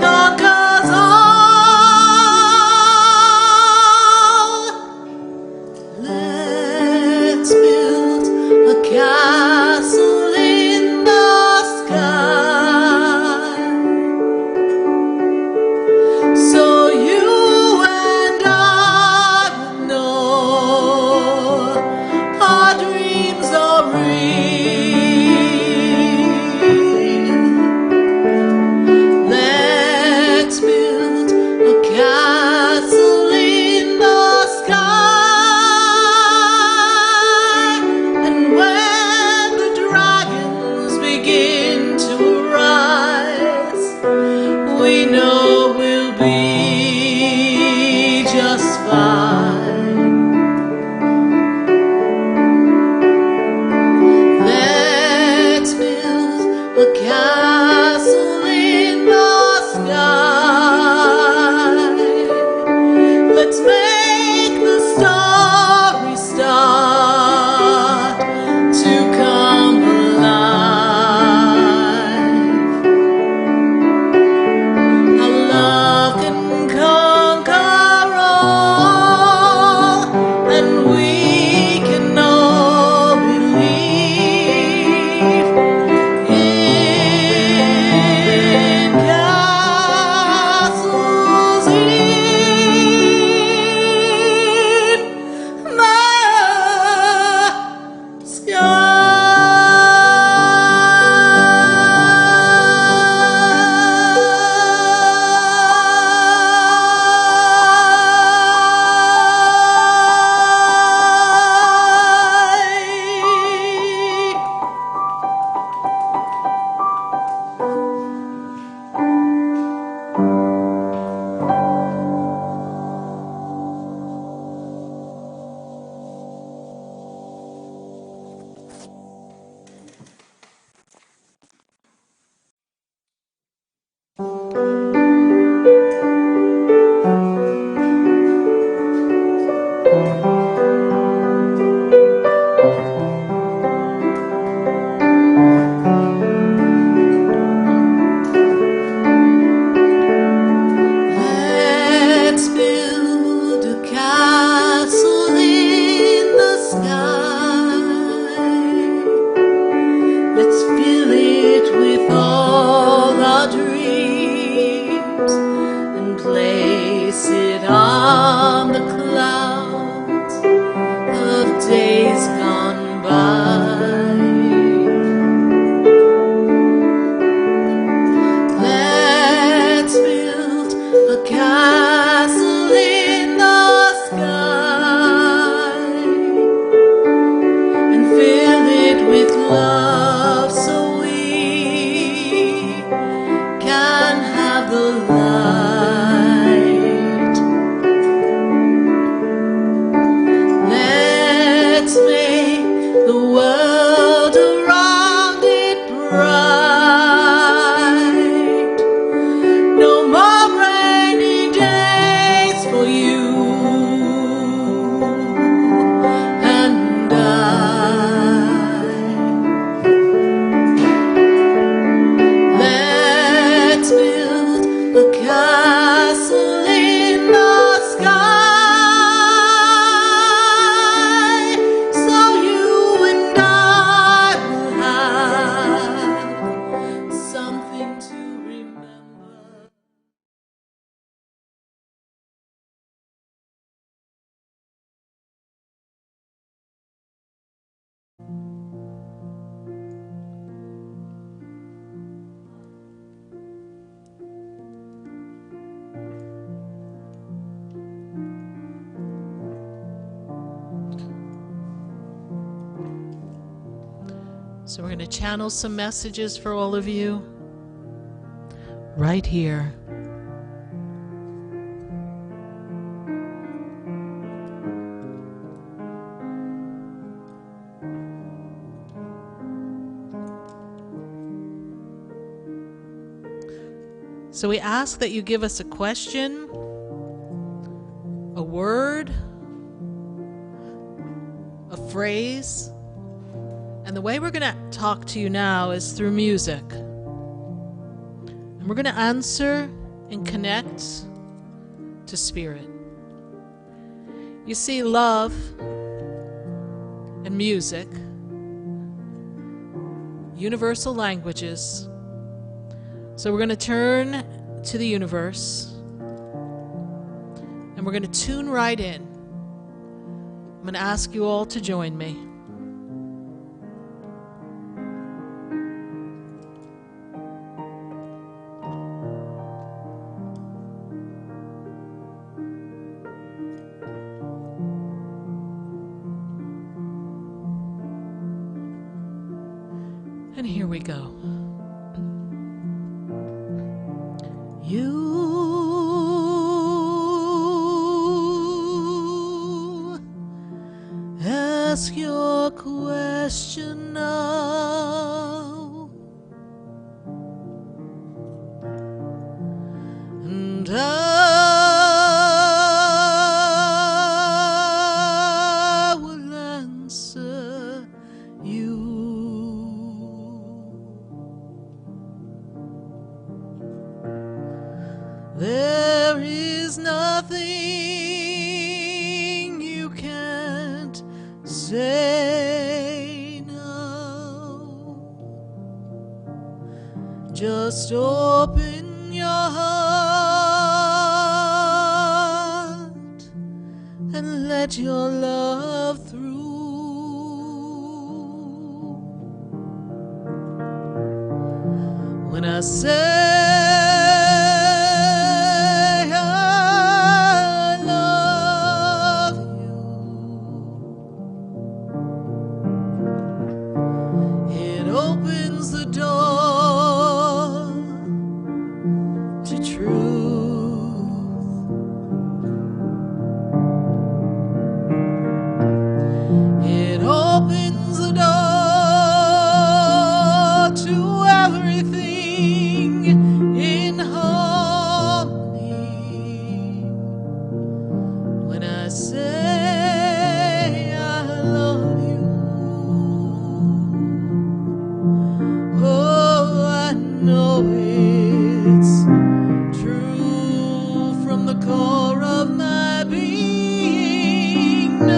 [SPEAKER 1] conquers all. Let's build a castle in the sky, so you and I will know our dreams are real. Let's build a castle in the sky, and when the dragons begin to rise, we know we'll be just fine.
[SPEAKER 2] So we're going to channel some messages for all of you right here. So we ask that you give us a question, a word, a phrase, and the way we're going to talk to you now is through music. And we're going to answer and connect to Spirit. You see, love and music, universal languages. So we're going to turn to the universe and we're going to tune right in. I'm going to ask you all to join me. And here we go. You ask your question now, and I will answer you. There is nothing you can't say now. Just open your heart and let your love through. When I say opens the door to truth. It opens the door to everything in harmony. When I say I love you, know it's true from the core of my being. No,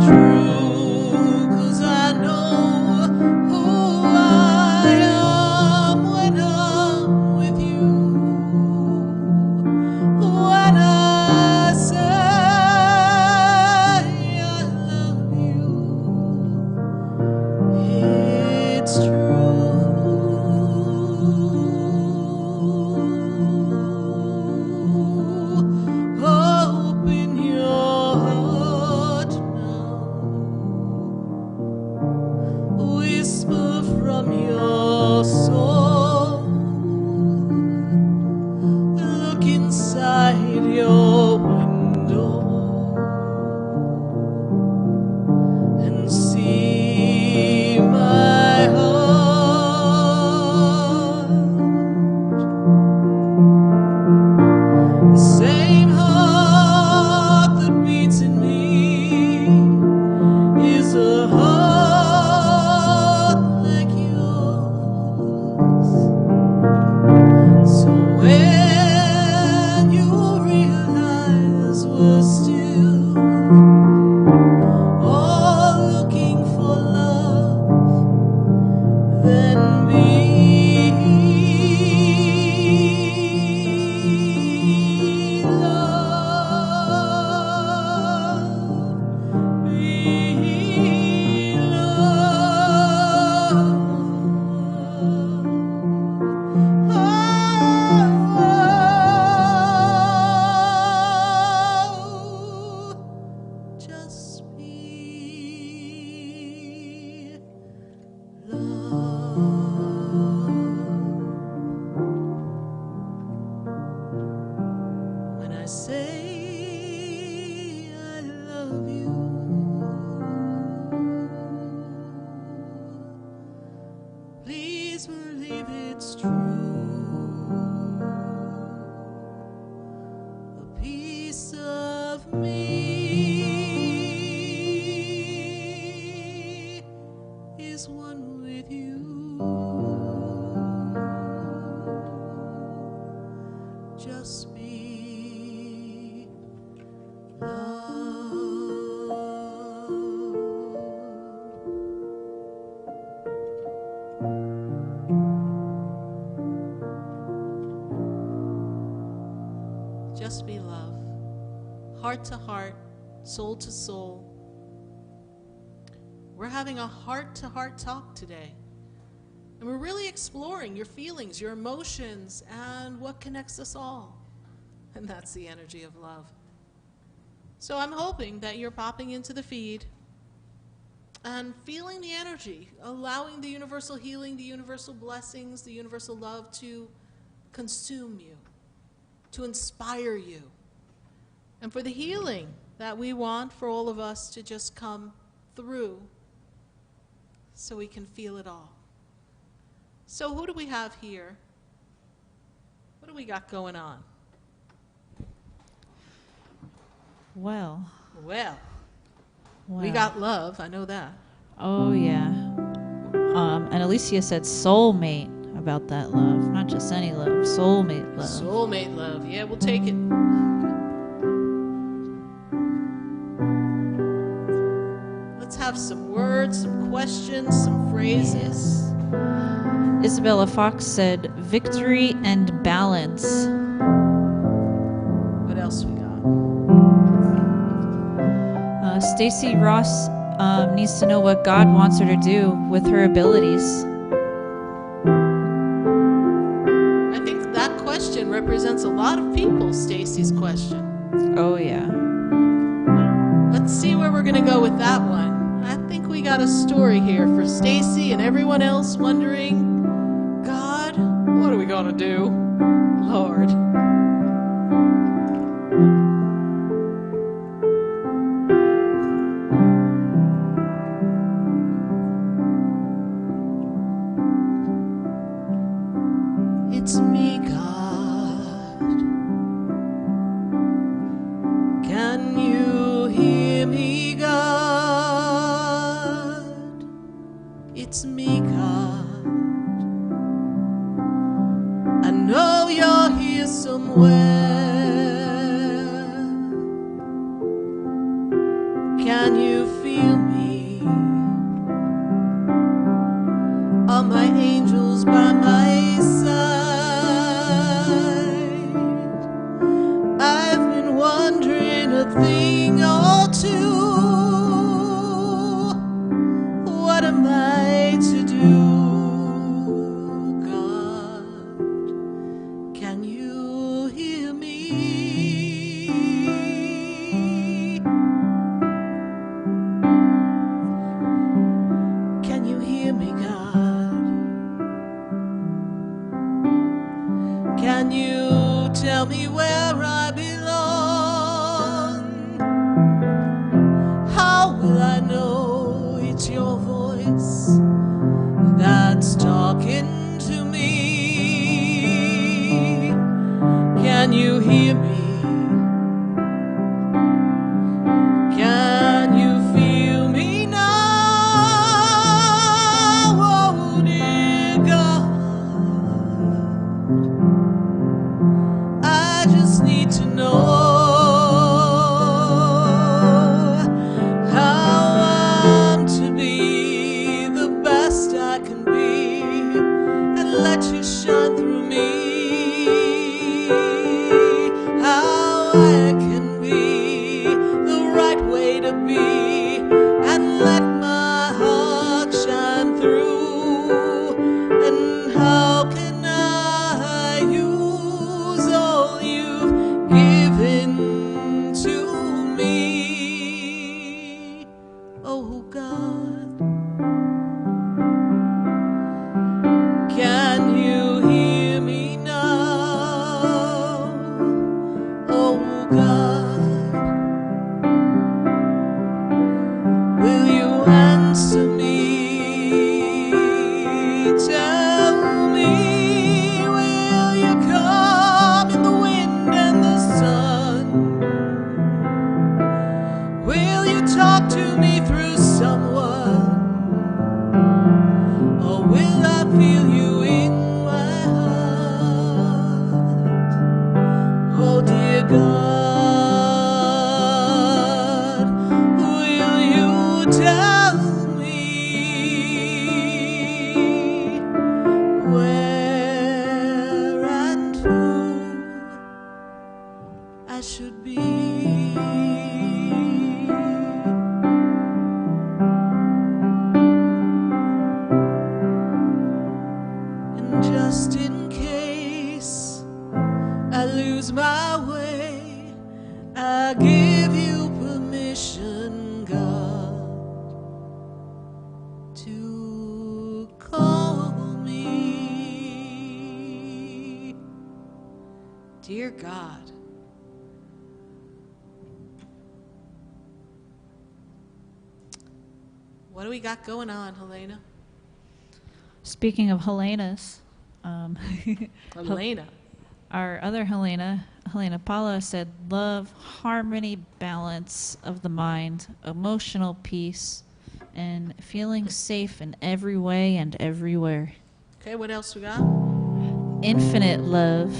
[SPEAKER 2] true, 'cause I know who I am when I'm with you. When I say it's true. Open your heart now. Whisper from your soul. Look inside your window and see my heart. The same heart that beats in me is a heart like yours. So when you realize we're still all looking for love, then be love, be love.
[SPEAKER 1] say I love you. Please believe it's true. A piece of me is one with you. Just be love. Just be love. Heart to heart, soul to soul. We're having a heart-to-heart talk today. And we're really exploring your feelings, your emotions, and what connects us all. And that's the energy of love. So I'm hoping that you're popping into the feed and feeling the energy, allowing the universal healing, the universal blessings, the universal love to consume you, to inspire you. And for the healing that we want for all of us to just come through so we can feel it all. So who do we have here? What do we got going on?
[SPEAKER 3] Well,
[SPEAKER 1] we got love, I know that.
[SPEAKER 3] Oh, yeah. And Alicia said soulmate about that love. Not just any love, soulmate love.
[SPEAKER 1] Soulmate love, yeah, we'll take it. Let's have some words, some questions, some phrases.
[SPEAKER 3] Yes. Isabella Fox said victory and balance.
[SPEAKER 1] What else we got?
[SPEAKER 3] Stacy Ross needs to know what God wants her to do with her abilities.
[SPEAKER 1] I think that question represents a lot of people, Stacy's question.
[SPEAKER 3] Oh, yeah.
[SPEAKER 1] Let's see where we're going to go with that one. I think we got a story here for Stacy and everyone else wondering, God, what are we going to do? Lord. It's me, God. Can you hear me, God? It's me, God. I know you're here somewhere. Can you feel me? Are my angels by my side? I've been wondering a thing or two. What am I to do, God? Can you hear me? Can you hear me, God? Can you tell me where I belong? will you answer me? Tell me, will you come in the wind and the sun? Will you talk to me through someone? Or will I feel you in my heart? Oh dear God, will you tell me where and who I should be? And just in case I lose my way, I give you permission, God, to call me. Dear God, what do we got going on, Helena?
[SPEAKER 3] Speaking of Helenas,
[SPEAKER 1] Helena.
[SPEAKER 3] our other Helena, Helena Paula, said love, harmony, balance of the mind, emotional peace, and feeling safe in every way and everywhere.
[SPEAKER 1] Okay, what else we got?
[SPEAKER 3] Infinite love.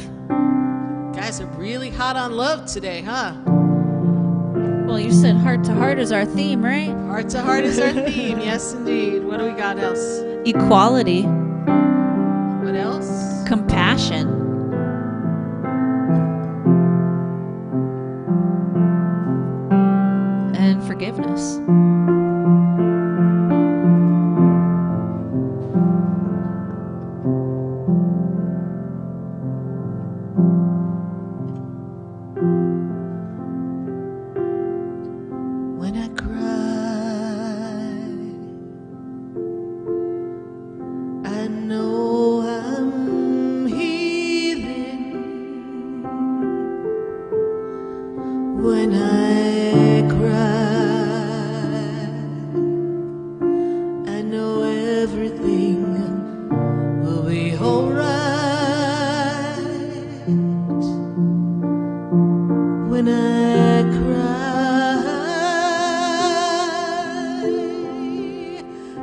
[SPEAKER 1] Guys are really hot on love today, huh?
[SPEAKER 3] Well, you said heart to heart is our theme, right?
[SPEAKER 1] Heart to heart is our theme. Yes, indeed. What do we got else?
[SPEAKER 3] Equality.
[SPEAKER 1] What else?
[SPEAKER 3] Compassion. And forgiveness.
[SPEAKER 1] When I cry, I know I'm healing. When I cry, I know everything will be alright. When I cry,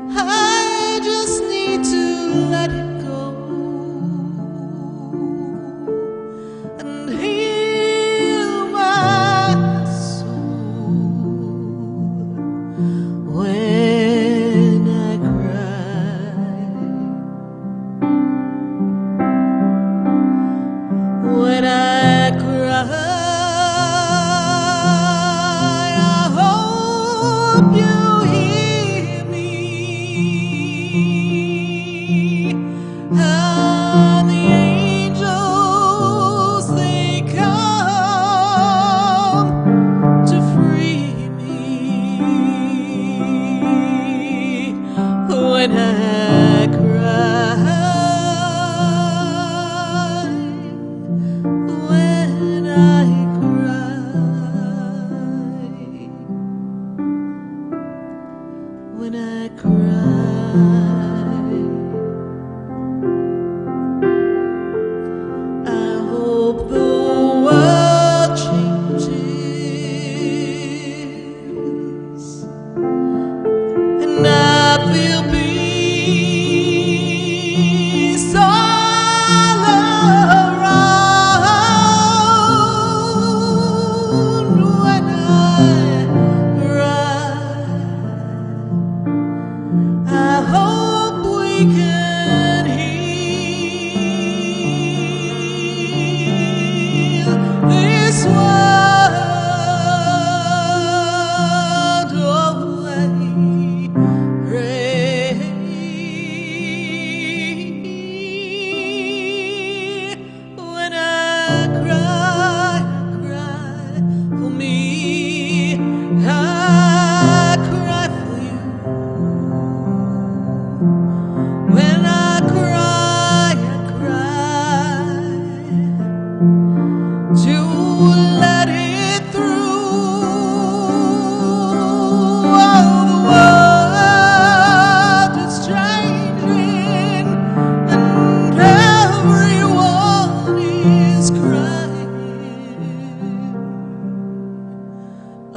[SPEAKER 1] I just need to let it go and heal my soul.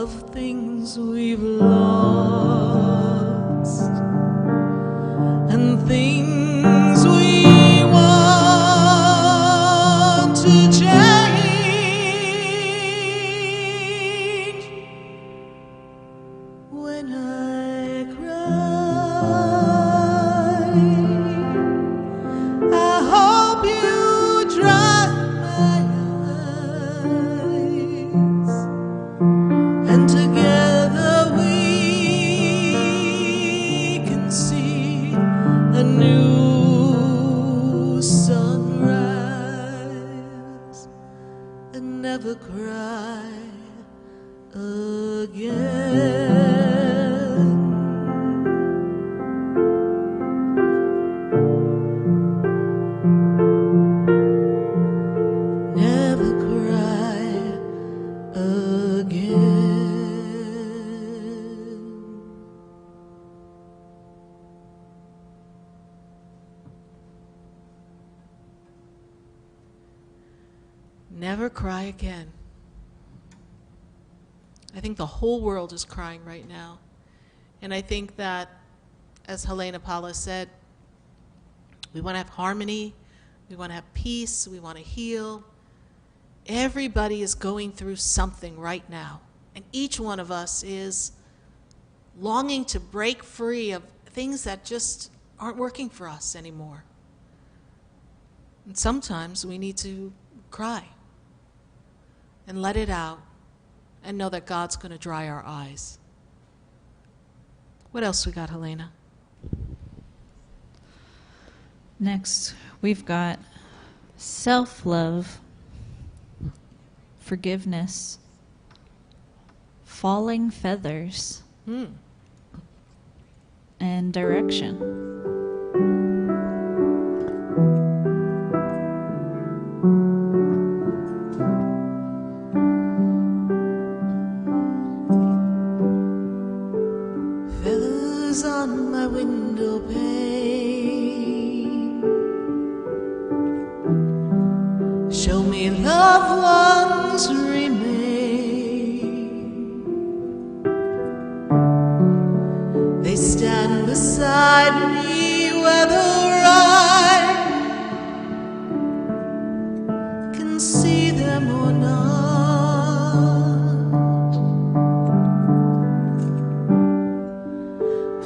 [SPEAKER 1] of things we've lost and things we want to change. When I cry, I hope you dry my eyes, and together we can see a new sunrise and never cry again. Never cry again. Never cry again. I think the whole world is crying right now. And I think that, as Helena Paula said, we want to have harmony, we want to have peace, we want to heal. Everybody is going through something right now. And each one of us is longing to break free of things that just aren't working for us anymore. And sometimes we need to cry and let it out and know that God's going to dry our eyes. What else we got, Helena?
[SPEAKER 3] Next, we've got self-love, forgiveness, falling feathers, and direction.
[SPEAKER 1] Feathers on my window pane show me loved ones remain. They stand beside me whether I can see them or not.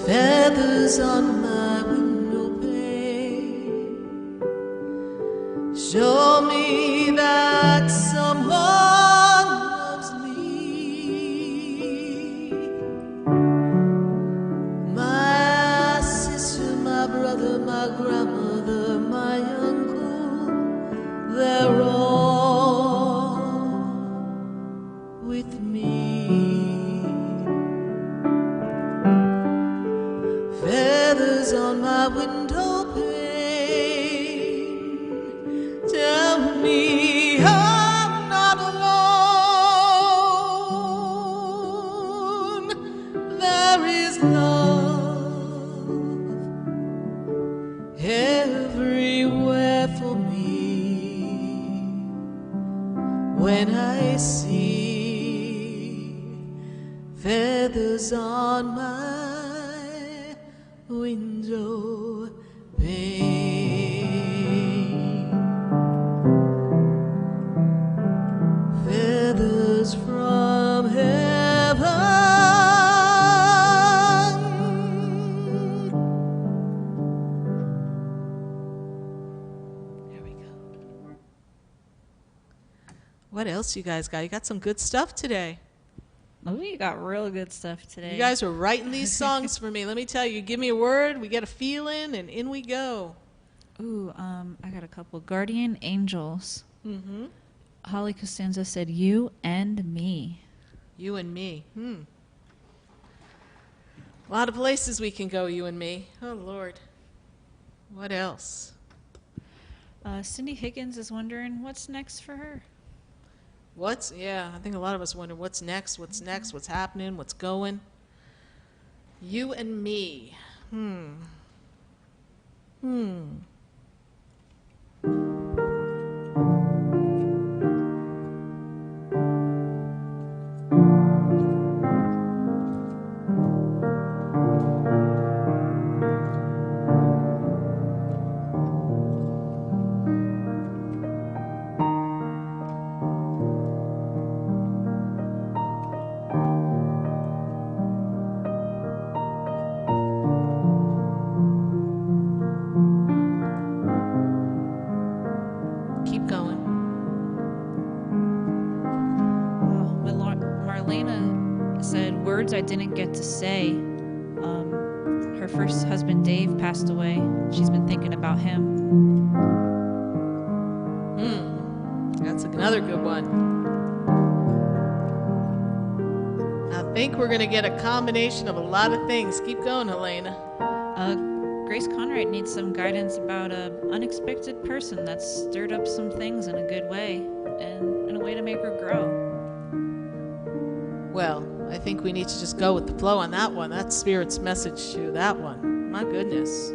[SPEAKER 1] Feathers on my window pane show me that someone loves me. My sister, my brother, my grandmother, my uncle, they're all with me. Feathers on my window pane tell me I'm not alone. There is love everywhere for me. When I see feathers on my window pane, feathers from heaven. There we go. What else you guys got? You got some good stuff today.
[SPEAKER 3] Oh, you got real good stuff today.
[SPEAKER 1] You guys are writing these songs for me. Let me tell you, give me a word, we get a feeling, and in we go.
[SPEAKER 3] Ooh, I got a couple. Guardian Angels.
[SPEAKER 1] Mm-hmm.
[SPEAKER 3] Holly Costanza said, "You and me."
[SPEAKER 1] You and me. A lot of places we can go, you and me. Oh, Lord. What else?
[SPEAKER 3] Cindy Higgins is wondering what's next for her.
[SPEAKER 1] Yeah, I think a lot of us wonder what's next, what's happening, what's going. You and me.
[SPEAKER 3] Helena said, words I didn't get to say. Her first husband, Dave, passed away. She's been thinking about him.
[SPEAKER 2] That's another good one. I think we're going to get a combination of a lot of things. Keep going, Helena.
[SPEAKER 3] Grace Conrad needs some guidance about an unexpected person that's stirred up some things in a good way and in a way to make her grow.
[SPEAKER 2] Well, I think we need to just go with the flow on that one. That's Spirit's message to that one. My goodness.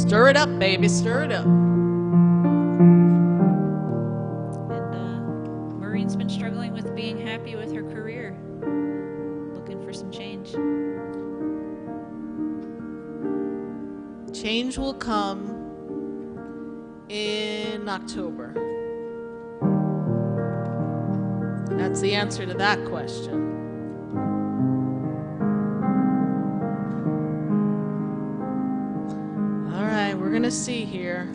[SPEAKER 2] Stir it up, baby. Stir it up.
[SPEAKER 3] And Maureen's been struggling with being happy with her career. Looking for some change.
[SPEAKER 2] Change will come in October. That's the answer to that question. All right, we're going to see here.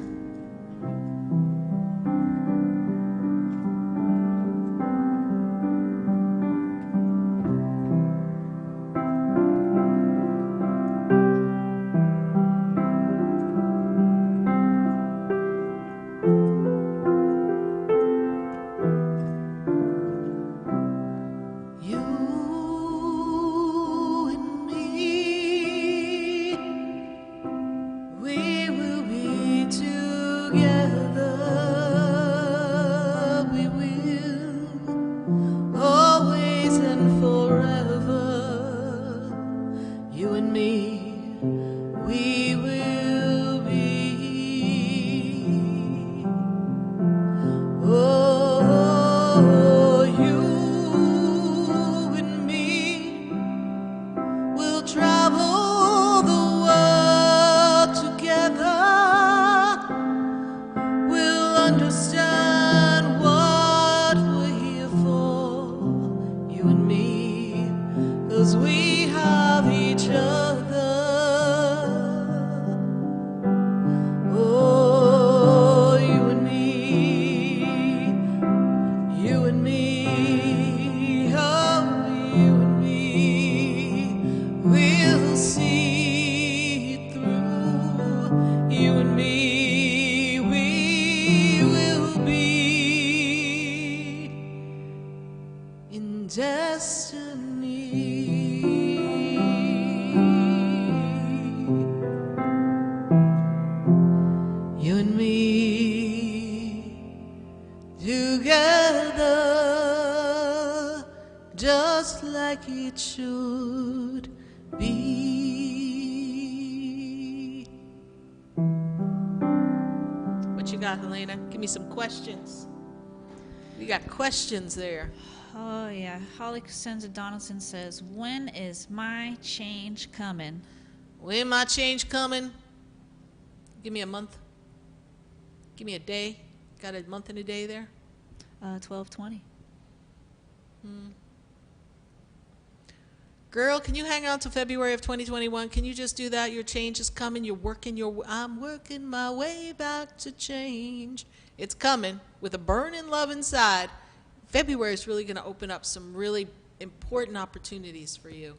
[SPEAKER 2] Helena, give me some questions. We got questions there.
[SPEAKER 3] Oh yeah, Holly Cosenza Donaldson says, when is my change coming?
[SPEAKER 2] When my change coming? Give me a month. Give me a day. Got a month and a day there?
[SPEAKER 3] 12/20.
[SPEAKER 2] Girl, can you hang on to February of 2021? Can you just do that? Your change is coming. I'm working my way back to change. It's coming with a burning love inside. February is really going to open up some really important opportunities for you.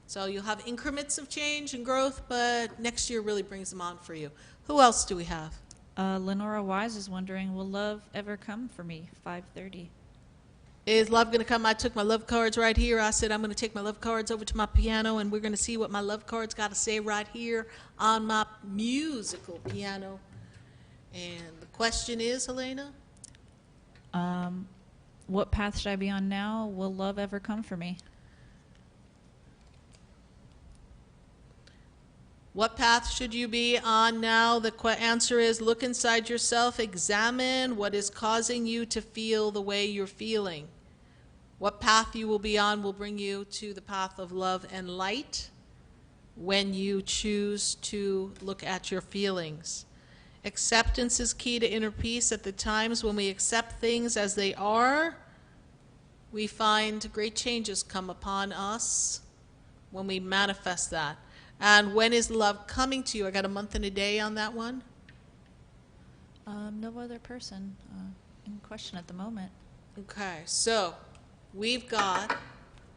[SPEAKER 2] So you'll have increments of change and growth, but next year really brings them on for you. Who else do we have?
[SPEAKER 3] Lenora Wise is wondering, will love ever come for me? 5:30.
[SPEAKER 2] Is love going to come? I took my love cards right here. I said I'm going to take my love cards over to my piano, and we're going to see what my love cards got to say right here on my musical piano. And the question is, Helena?
[SPEAKER 3] What path should I be on now? Will love ever come for me?
[SPEAKER 2] What path should you be on now? The answer is look inside yourself, examine what is causing you to feel the way you're feeling. What path you will be on will bring you to the path of love and light when you choose to look at your feelings. Acceptance is key to inner peace. At the times when we accept things as they are, we find great changes come upon us when we manifest that. And when is love coming to you? I got a month and a day on that one.
[SPEAKER 3] No other person in question at the moment.
[SPEAKER 2] Okay, so we've got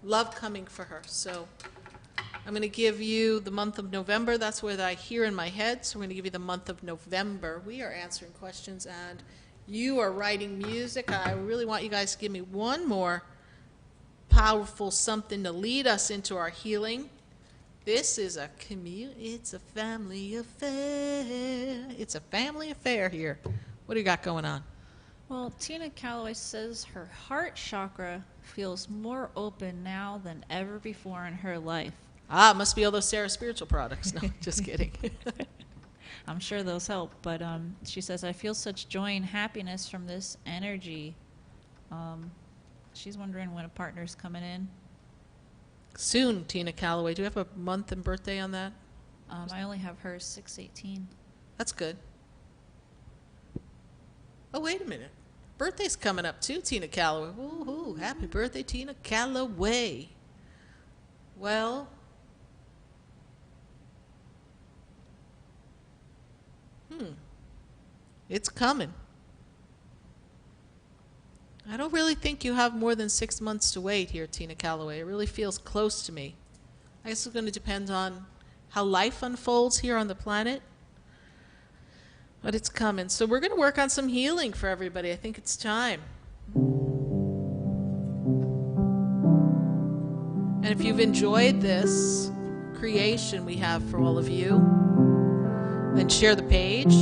[SPEAKER 1] love coming for her. So I'm going to give you the month of November. That's what I hear in my head. So we're going to give you the month of November. We are answering questions, and you are writing music. I really want you guys to give me one more powerful something to lead us into our healing. This is it's a family affair. It's a family affair here. What do you got going on?
[SPEAKER 3] Well, Tina Calloway says her heart chakra feels more open now than ever before in her life.
[SPEAKER 1] Ah, it must be all those SarahSpiritual products. No, just kidding.
[SPEAKER 3] I'm sure those help, but she says, I feel such joy and happiness from this energy. She's wondering when a partner's coming in.
[SPEAKER 1] Soon, Tina Calloway. Do you have a month and birthday on that?
[SPEAKER 3] I only have hers 6/18.
[SPEAKER 1] That's good. Oh, wait a minute. Birthday's coming up too, Tina Calloway. Woo-hoo. Happy birthday, Tina Calloway. Well, it's coming. I don't really think you have more than 6 months to wait here, Tina Calloway. It really feels close to me. I guess it's going to depend on how life unfolds here on the planet. But it's coming. So we're going to work on some healing for everybody. I think it's time. And if you've enjoyed this creation we have for all of you, then share the page.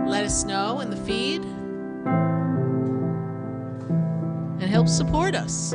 [SPEAKER 1] Let us know in the feed. And help support us.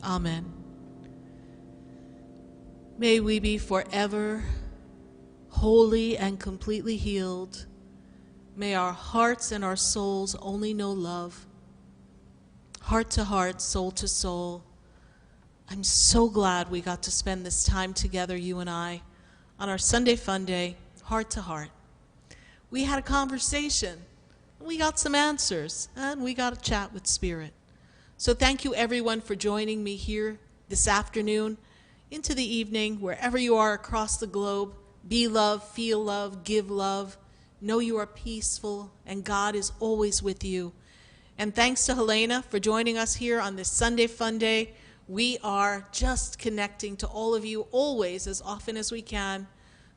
[SPEAKER 1] Amen. May we be forever wholly and completely healed. May our hearts and our souls only know love. Heart to heart, soul to soul. I'm so glad we got to spend this time together, you and I, on our Sunday Fun Day, heart to heart. We had a conversation, we got some answers, and we got a chat with Spirit. So thank you everyone for joining me here this afternoon, into the evening, wherever you are across the globe. Be love, feel love, give love. Know you are peaceful, and God is always with you. And thanks to Helena for joining us here on this Sunday Fun Day. We are just connecting to all of you always, as often as we can.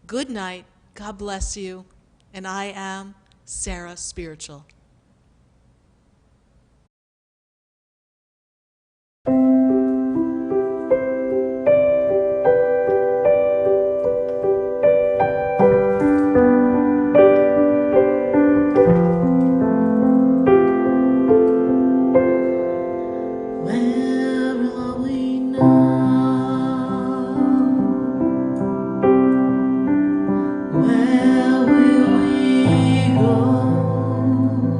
[SPEAKER 1] Good night. God bless you. And I am SarahSpiritual.
[SPEAKER 2] Where will we go?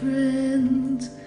[SPEAKER 3] friend.